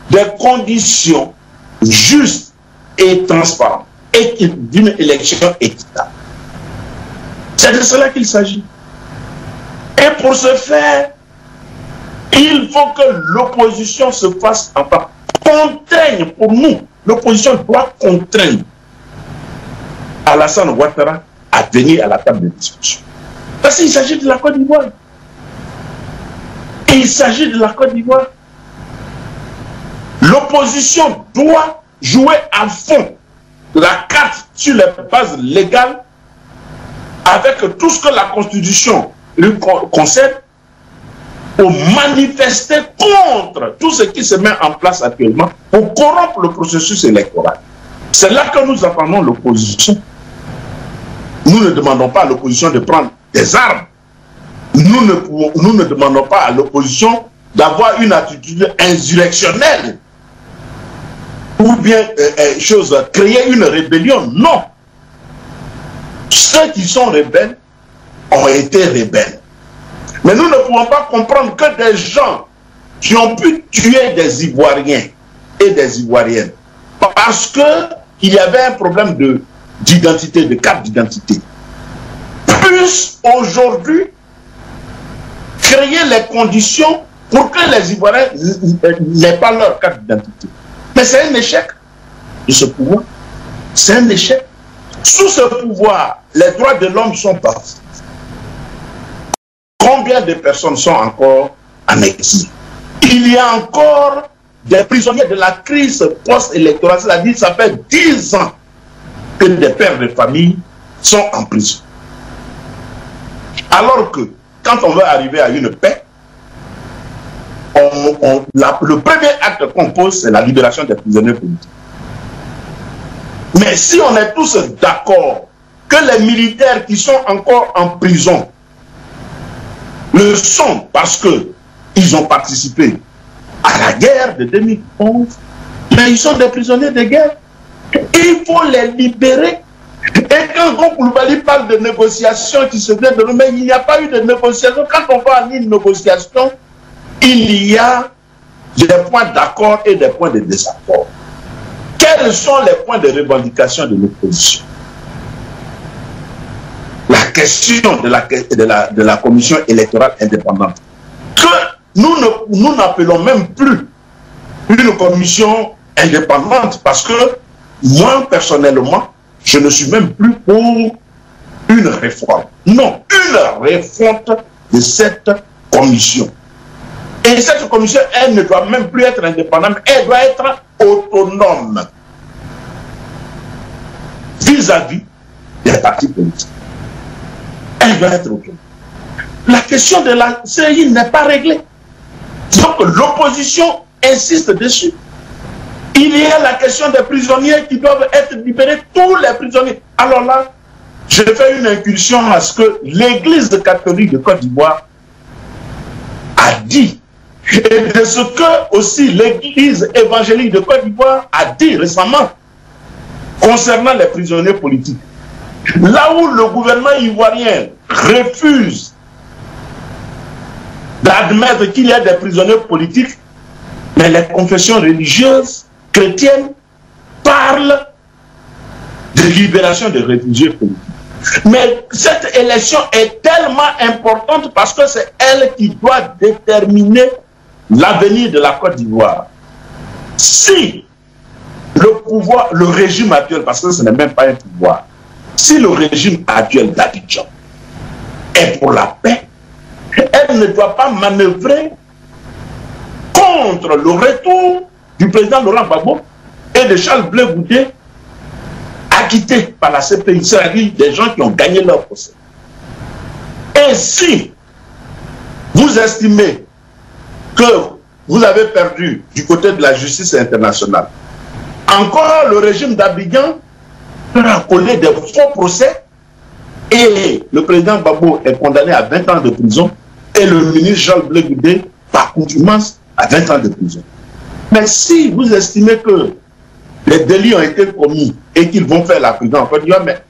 des conditions justes et transparentes et d'une élection équitable. C'est de cela qu'il s'agit. Et pour ce faire, il faut que l'opposition se fasse entendre. Contraigne pour nous. L'opposition doit contraindre Alassane Ouattara à venir à la table de discussion. Parce qu'il s'agit de la Côte d'Ivoire. Il s'agit de la Côte d'Ivoire. L'opposition doit jouer à fond la carte sur les bases légales avec tout ce que la Constitution lui concerne pour manifester contre tout ce qui se met en place actuellement pour corrompre le processus électoral. C'est là que nous attendons l'opposition. Nous ne demandons pas à l'opposition de prendre des armes. Nous ne demandons pas à l'opposition d'avoir une attitude insurrectionnelle ou bien créer une rébellion. Non. Ceux qui sont rebelles ont été rebelles. Mais nous ne pouvons pas comprendre que des gens qui ont pu tuer des Ivoiriens et des Ivoiriennes parce qu'il y avait un problème d'identité, de carte d'identité, puissent aujourd'hui créer les conditions pour que les Ivoiriens n'aient pas leur carte d'identité. Mais c'est un échec de ce pouvoir. C'est un échec. Sous ce pouvoir, les droits de l'homme sont partis. Combien de personnes sont encore en exil? Il y a encore des prisonniers de la crise post-électorale, c'est-à-dire ça fait 10 ans que des pères de famille sont en prison. Alors que quand on veut arriver à une paix, le premier acte qu'on pose, c'est la libération des prisonniers politiques. Mais si on est tous d'accord que les militaires qui sont encore en prison le sont parce qu'ils ont participé à la guerre de 2011, mais ils sont des prisonniers de guerre. Il faut les libérer. Et quand Koulibaly parle de négociations qui se viennent de nous, mais il n'y a pas eu de négociation. Quand on va en une négociation, il y a des points d'accord et des points de désaccord. Quels sont les points de revendication de l'opposition? La question de la commission électorale indépendante, que nous n'appelons même plus une commission indépendante parce que moi, personnellement, je ne suis même plus pour une réforme. Non, une refonte de cette commission. Et cette commission, elle ne doit même plus être indépendante, elle doit être autonome vis-à-vis des partis politiques. Elle doit être autonome. La question de la CEI n'est pas réglée. Donc l'opposition insiste dessus. Il y a la question des prisonniers qui doivent être libérés, tous les prisonniers. Alors là, je fais une incursion à ce que l'Église catholique de Côte d'Ivoire a dit, et de ce que aussi l'Église évangélique de Côte d'Ivoire a dit récemment concernant les prisonniers politiques. Là où le gouvernement ivoirien refuse d'admettre qu'il y a des prisonniers politiques, mais les confessions religieuses chrétiennes parlent de libération des réfugiés politiques. Mais cette élection est tellement importante parce que c'est elle qui doit déterminer l'avenir de la Côte d'Ivoire. Si le pouvoir, le régime actuel, parce que ce n'est même pas un pouvoir, si le régime actuel d'Abidjan est pour la paix, elle ne doit pas manœuvrer contre le retour du président Laurent Gbagbo et de Charles Blé Goudé acquittés par la CPI, c'est-à-dire des gens qui ont gagné leur procès. Et si vous estimez que vous avez perdu du côté de la justice internationale, encore le régime d'Abidjan peut coller des faux procès Et le président Gbagbo est condamné à 20 ans de prison et le ministre Jean Blé Goudé, par contumace, à 20 ans de prison. Mais si vous estimez que les délits ont été commis et qu'ils vont faire la prison en Côte d'Ivoire, mais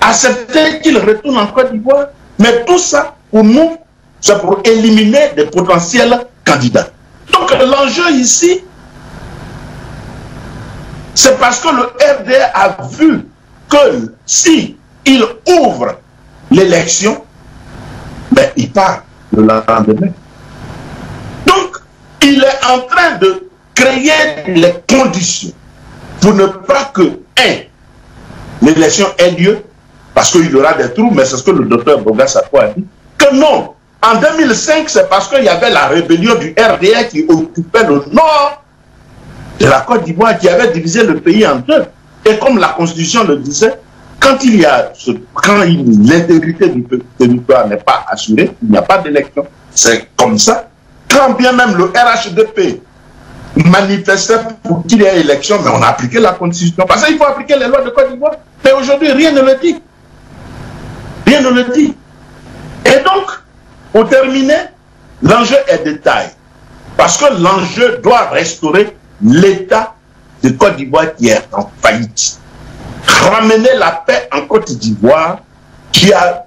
acceptez qu'ils retournent en Côte d'Ivoire. Mais tout ça, pour nous, c'est pour éliminer des potentiels candidats. Donc l'enjeu ici, c'est parce que le RDA a vu que si il ouvre l'élection, ben, il part le lendemain. Donc, il est en train de créer les conditions pour ne pas que, l'élection ait lieu, parce qu'il y aura des trous, mais c'est ce que le docteur Boga-Sako a dit, que non. En 2005, c'est parce qu'il y avait la rébellion du RDA qui occupait le nord de la Côte d'Ivoire, qui avait divisé le pays en deux. Et comme la Constitution le disait, quand l'intégrité du territoire n'est pas assurée, il n'y a pas d'élection. C'est comme ça. Quand bien même le RHDP manifestait pour qu'il y ait élection, mais on a appliqué la Constitution. Parce qu'il faut appliquer les lois de Côte d'Ivoire. Mais aujourd'hui, rien ne le dit. Rien ne le dit. Et donc, pour terminer, l'enjeu est de taille. Parce que l'enjeu doit restaurer l'État de Côte d'Ivoire qui est en faillite. Ramener la paix en Côte d'Ivoire, qui a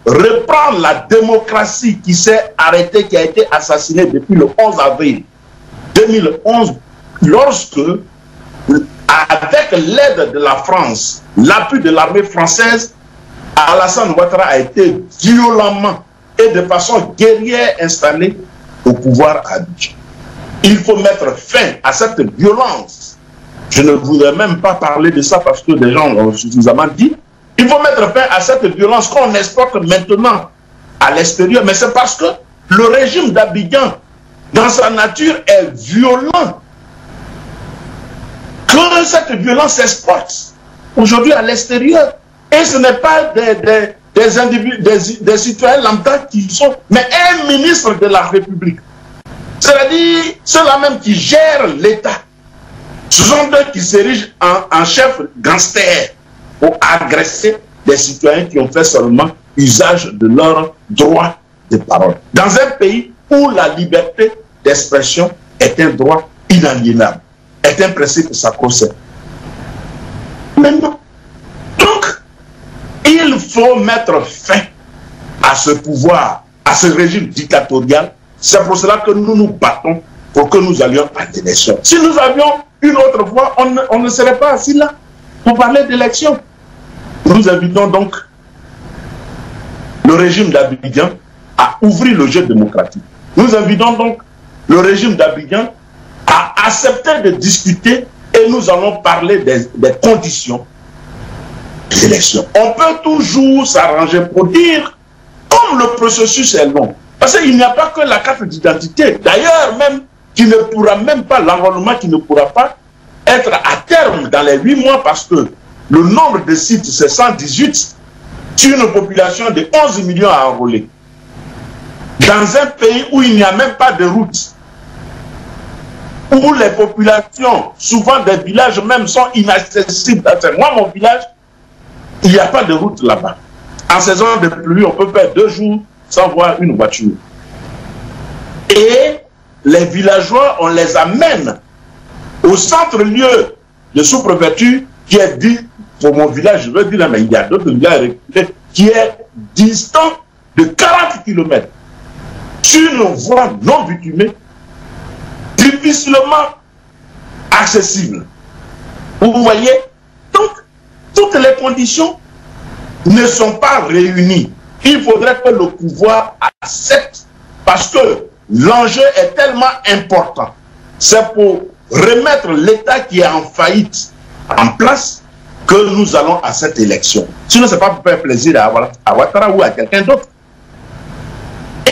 reprendre la démocratie qui s'est arrêtée, qui a été assassinée depuis le 11 avril 2011, lorsque, avec l'aide de la France, l'appui de l'armée française, Alassane Ouattara a été violemment et de façon guerrière installé au pouvoir à Abidjan. Il faut mettre fin à cette violence. Je ne voudrais même pas parler de ça parce que des gens l'ont suffisamment dit. Il faut mettre fin à cette violence qu'on exporte maintenant à l'extérieur. Mais c'est parce que le régime d'Abidjan, dans sa nature, est violent que cette violence s'exporte aujourd'hui à l'extérieur. Et ce n'est pas des individus, des citoyens lambda qui sont, mais un ministre de la République. C'est-à-dire ceux-là même qui gèrent l'État. Ce sont eux qui s'érigent en chef gangster pour agresser des citoyens qui ont fait seulement usage de leur droit de parole. Dans un pays où la liberté d'expression est un droit inaliénable, est un principe sacro-saint. Maintenant, donc, il faut mettre fin à ce pouvoir, à ce régime dictatorial. C'est pour cela que nous nous battons pour que nous allions à l'élection. Si nous avions une autre voie, on ne serait pas assis là pour parler d'élection. Nous invitons donc le régime d'Abidjan à ouvrir le jeu démocratique. Nous invitons donc le régime d'Abidjan à accepter de discuter et nous allons parler des conditions de l'élection. On peut toujours s'arranger pour dire, comme le processus est long, parce qu'il n'y a pas que la carte d'identité. D'ailleurs, même, qui ne pourra même pas, l'enrôlement qui ne pourra pas être à terme dans les 8 mois parce que le nombre de sites, c'est 118 sur une population de 11 millions à enrôler. Dans un pays où il n'y a même pas de route, où les populations, souvent des villages même, sont inaccessibles. Moi, mon village, il n'y a pas de route là-bas. En saison de pluie, on peut faire 2 jours sans voir une voiture. Et les villageois, on les amène au centre-lieu de sous-préfecture qui est dit, pour mon village, je veux dire, mais il y a d'autres villages qui est distant de 40 km sur une voie non bitumée, difficilement accessible. Vous voyez? Donc, toutes les conditions ne sont pas réunies. Il faudrait que le pouvoir accepte parce que l'enjeu est tellement important. C'est pour remettre l'État qui est en faillite en place que nous allons à cette élection. Sinon, ce n'est pas pour faire plaisir à Ouattara ou à quelqu'un d'autre.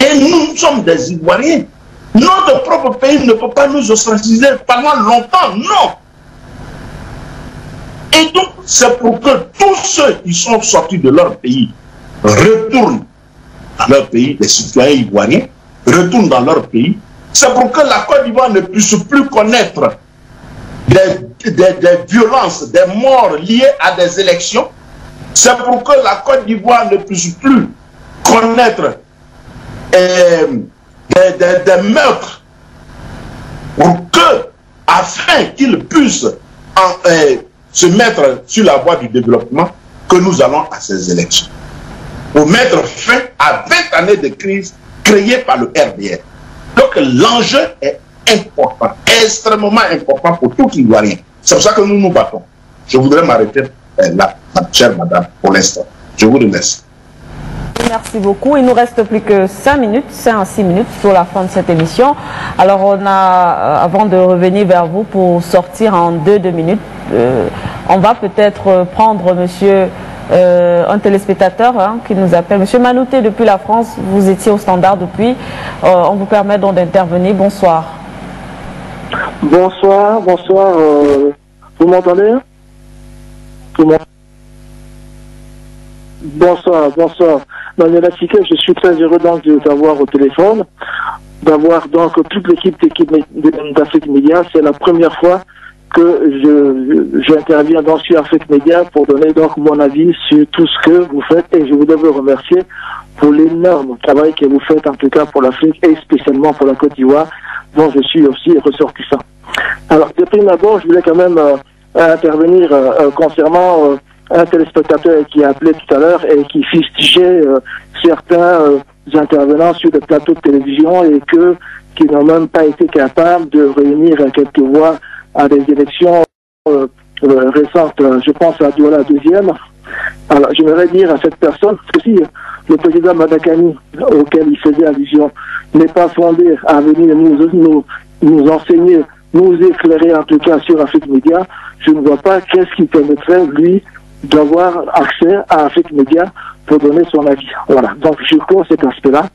Et nous sommes des Ivoiriens. Notre propre pays ne peut pas nous ostraciser pendant longtemps, non. Et donc, c'est pour que tous ceux qui sont sortis de leur pays retournent dans leur pays, les citoyens ivoiriens, retournent dans leur pays. C'est pour que la Côte d'Ivoire ne puisse plus connaître des violences, des morts liées à des élections. C'est pour que la Côte d'Ivoire ne puisse plus connaître des meurtres, pour que, afin qu'ils puissent se mettre sur la voie du développement, que nous allons à ces élections. Pour mettre fin à 20 années de crise créée par le RDR. Donc l'enjeu est important, extrêmement important pour tout Ivoirien. C'est pour ça que nous nous battons. Je voudrais m'arrêter là, chère madame, pour l'instant. Je vous remercie. Merci beaucoup. Il nous reste plus que 5 minutes, 5 à 6 minutes pour la fin de cette émission. Alors on a, avant de revenir vers vous pour sortir en 2 minutes, on va peut-être prendre monsieur, un téléspectateur qui nous appelle, monsieur Manouté depuis la France. Vous étiez au standard depuis. On vous permet donc d'intervenir. Bonsoir. Bonsoir, bonsoir. Vous m'entendez? Bonsoir, bonsoir. Manuela Siquet, je suis très heureux donc de t'avoir au téléphone, d'avoir donc toute l'équipe d'Afrique Média. C'est la première fois que j'interviens donc sur Afrique Média pour donner donc mon avis sur tout ce que vous faites, et je voudrais vous remercier pour l'énorme travail que vous faites en tout cas pour l'Afrique et spécialement pour la Côte d'Ivoire, dont je suis aussi ressortissant. Alors, de prime abord, je voulais quand même intervenir concernant un téléspectateur qui a appelé tout à l'heure et qui fustigeait certains intervenants sur des plateaux de télévision et qui n'ont même pas été capables de réunir quelques voix à des élections récentes. Je pense à Douala deuxième. Alors, j'aimerais dire à cette personne que si le président Badakani, auquel il faisait allusion, n'est pas fondé à venir nous enseigner, nous éclairer en tout cas sur Afrique Média, je ne vois pas qu'est-ce qui permettrait, lui, d'avoir accès à Afrique Média pour donner son avis. Voilà, donc je pose cet aspect-là.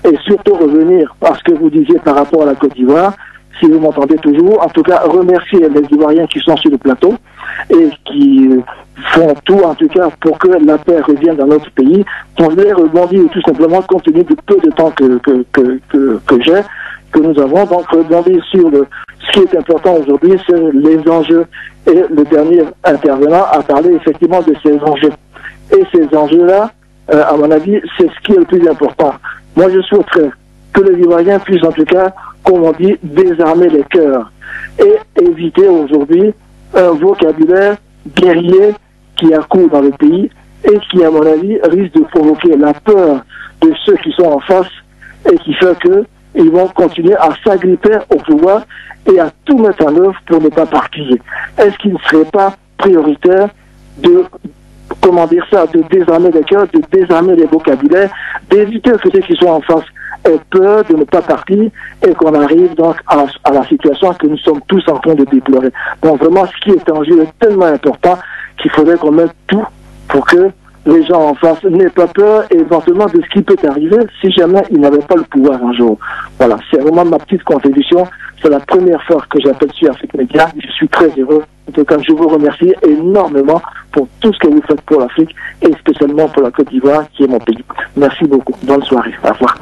Et surtout revenir à ce que vous disiez par rapport à la Côte d'Ivoire, si vous m'entendez toujours, en tout cas remercier les Ivoiriens qui sont sur le plateau et qui font tout en tout cas pour que la paix revienne dans notre pays. Je voulais rebondir tout simplement compte tenu du peu de temps que nous avons, donc rebondir sur ce qui est important aujourd'hui, c'est les enjeux. Et le dernier intervenant a parlé effectivement de ces enjeux. Et ces enjeux-là, à mon avis, c'est ce qui est le plus important. Moi, je souhaiterais que les Ivoiriens puissent en tout cas, comme on dit, désarmer les cœurs et éviter aujourd'hui un vocabulaire guerrier qui accourt dans le pays et qui, à mon avis, risque de provoquer la peur de ceux qui sont en face et qui fait qu'ils vont continuer à s'agripper au pouvoir et à tout mettre en œuvre pour ne pas partir. Est-ce qu'il ne serait pas prioritaire de, de désarmer les cœurs, de désarmer les vocabulaires, d'éviter que ceux qui sont en face aient peur de ne pas partir et qu'on arrive donc à la situation que nous sommes tous en train de déplorer. Donc vraiment, ce qui est en jeu est tellement important qu'il faudrait qu'on mette tout pour que les gens en face n'aient pas peur éventuellement de ce qui peut arriver si jamais ils n'avaient pas le pouvoir un jour. Voilà, c'est vraiment ma petite contribution. C'est la première fois que j'appelle sur Afrique Média. Je suis très heureux. En tout cas, je vous remercie énormément pour tout ce que vous faites pour l'Afrique et spécialement pour la Côte d'Ivoire qui est mon pays. Merci beaucoup. Bonne soirée. Au revoir.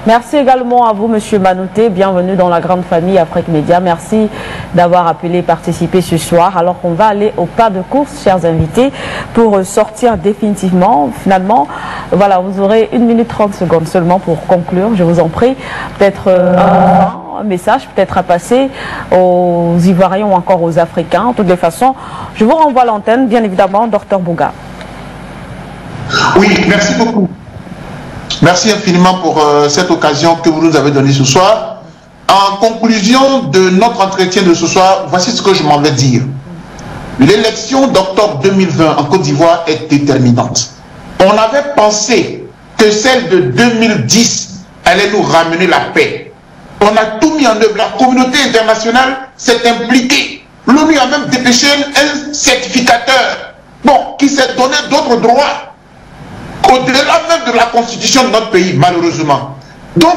Merci également à vous, monsieur Manouté. Bienvenue dans la grande famille Afrique Média. Merci d'avoir appelé et participé ce soir. Alors qu'on va aller au pas de course, chers invités, pour sortir définitivement. Finalement, voilà, vous aurez 1 minute 30 secondes seulement pour conclure. Je vous en prie. Peut-être un message, peut-être à passer aux Ivoiriens ou encore aux Africains. De toutes les façons, je vous renvoie à l'antenne, bien évidemment, Dr Bouga. Oui, merci beaucoup. Merci infiniment pour cette occasion que vous nous avez donnée ce soir. En conclusion de notre entretien de ce soir, voici ce que je m'en vais dire. L'élection d'octobre 2020 en Côte d'Ivoire est déterminante. On avait pensé que celle de 2010 allait nous ramener la paix. On a tout mis en œuvre. La communauté internationale s'est impliquée. L'ONU a même dépêché un certificateur, qui s'est donné d'autres droits au-delà même de la constitution de notre pays, malheureusement. Donc,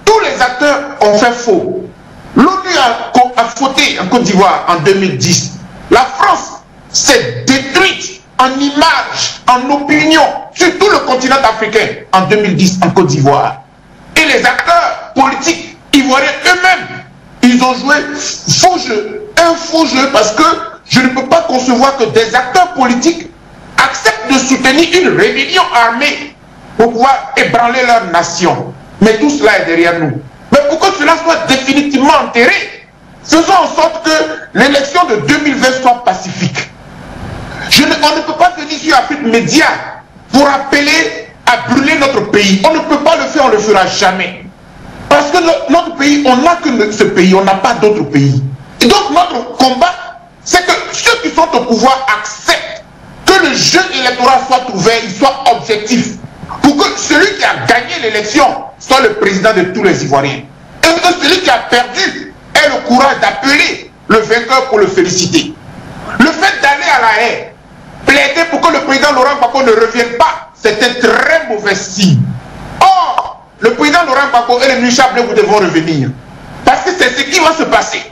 tous les acteurs ont fait faux. L'ONU a fauté en Côte d'Ivoire en 2010. La France s'est détruite en image, en opinion, sur tout le continent africain en 2010 en Côte d'Ivoire. Et les acteurs politiques ivoiriens eux-mêmes, ils ont joué faux jeu, un faux jeu, parce que je ne peux pas concevoir que des acteurs politiques acceptent de soutenir une rébellion armée pour pouvoir ébranler leur nation. Mais tout cela est derrière nous. Mais pour que cela soit définitivement enterré, faisons en sorte que l'élection de 2020 soit pacifique. On ne peut pas venir sur Afrique Média pour appeler à brûler notre pays. On ne peut pas le faire, on ne le fera jamais. Parce que notre pays, on n'a que ce pays, on n'a pas d'autre pays. Et donc notre combat, c'est que ceux qui sont au pouvoir acceptent que le jeu électoral soit ouvert, il soit objectif. Pour que celui qui a gagné l'élection soit le président de tous les Ivoiriens. Et que celui qui a perdu ait le courage d'appeler le vainqueur pour le féliciter. Le fait d'aller à la haie, plaider pour que le président Laurent Gbagbo ne revienne pas, c'est un très mauvais signe. Or, le président Laurent Gbagbo et le ministre Chablé, vous devons revenir. Parce que c'est ce qui va se passer.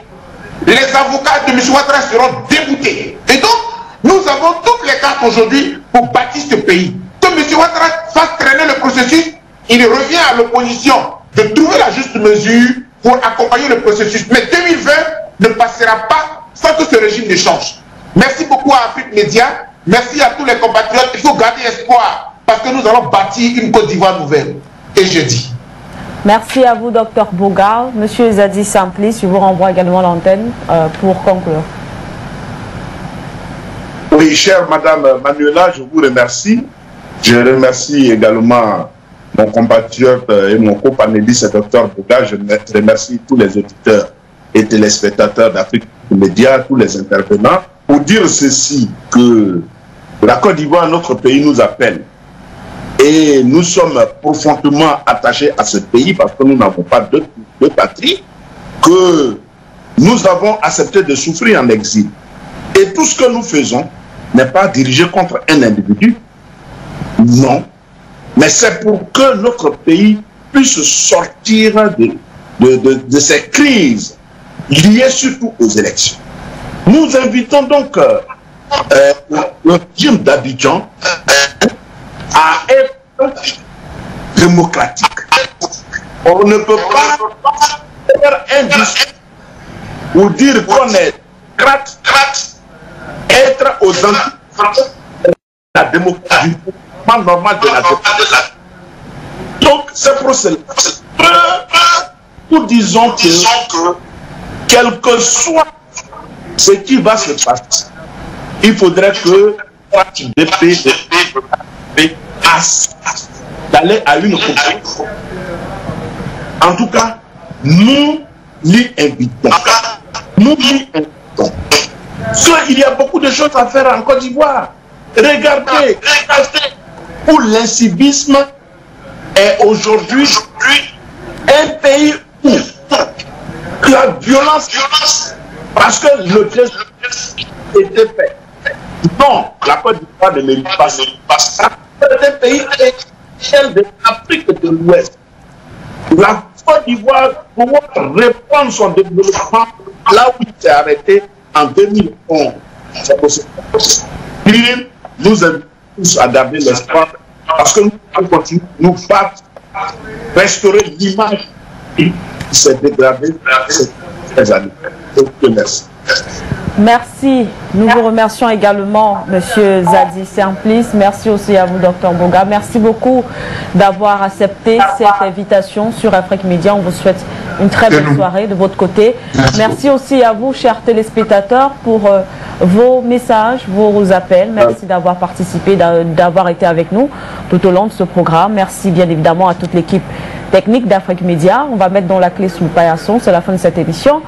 Les avocats de M. Ouattara seront déboutés. Et donc, nous avons toutes les cartes aujourd'hui pour bâtir ce pays. Que M. Ouattara fasse traîner le processus, il revient à l'opposition de trouver la juste mesure pour accompagner le processus. Mais 2020 ne passera pas sans que ce régime ne change. Merci beaucoup à Afrique Média. Merci à tous les compatriotes. Il faut garder espoir parce que nous allons bâtir une Côte d'Ivoire nouvelle. Et jeudi. Merci à vous, Dr Boga. Monsieur Zadi Samplis, je vous renvoie également l'antenne pour conclure. Oui, chère Madame Manuela, je vous remercie. Je remercie également mon compatriote et mon copanéliste, Dr Boga. Je remercie tous les auditeurs et téléspectateurs d'Afrique Média, tous les intervenants, pour dire ceci, que la Côte d'Ivoire, notre pays, nous appelle. Et nous sommes profondément attachés à ce pays parce que nous n'avons pas de patrie, que nous avons accepté de souffrir en exil. Et tout ce que nous faisons n'est pas dirigé contre un individu, non, mais c'est pour que notre pays puisse sortir de ces crises liées surtout aux élections. Nous invitons donc le régime d'Abidjan à être démocratique. On ne peut pas faire un discours ou dire qu'on est être aux antipodes de la démocratie, du mouvement normal de la démocratie. Donc c'est pour cela que nous disons que quel que soit ce qui va se passer, il faudrait que d'aller à une conclusion. En tout cas, nous l'y invitons. Nous l'y invitons. Il y a beaucoup de choses à faire en Côte d'Ivoire. Regardez où l'incivisme est aujourd'hui un pays où la violence, parce que le geste était fait. Non, la Côte d'Ivoire ne mérite pas ça. C'est un pays de l'Afrique de l'Ouest. La Côte d'Ivoire doit reprendre son développement là où il s'est arrêté en 2011. C'est possible. Nous invitons tous à garder l'espoir parce que nous allons continuer de nous battre, restaurer l'image qui s'est dégradée ces années. Donc, merci. Merci. Nous vous remercions également, Monsieur Zadi Samplis. Merci aussi à vous, Dr Boga. Merci beaucoup d'avoir accepté cette invitation sur Afrique Média. On vous souhaite une très belle soirée de votre côté. Merci aussi à vous, chers téléspectateurs, pour vos messages, vos appels. Merci d'avoir participé, d'avoir été avec nous tout au long de ce programme. Merci bien évidemment à toute l'équipe technique d'Afrique Média. On va mettre dans la clé sous le paillasson. C'est la fin de cette émission.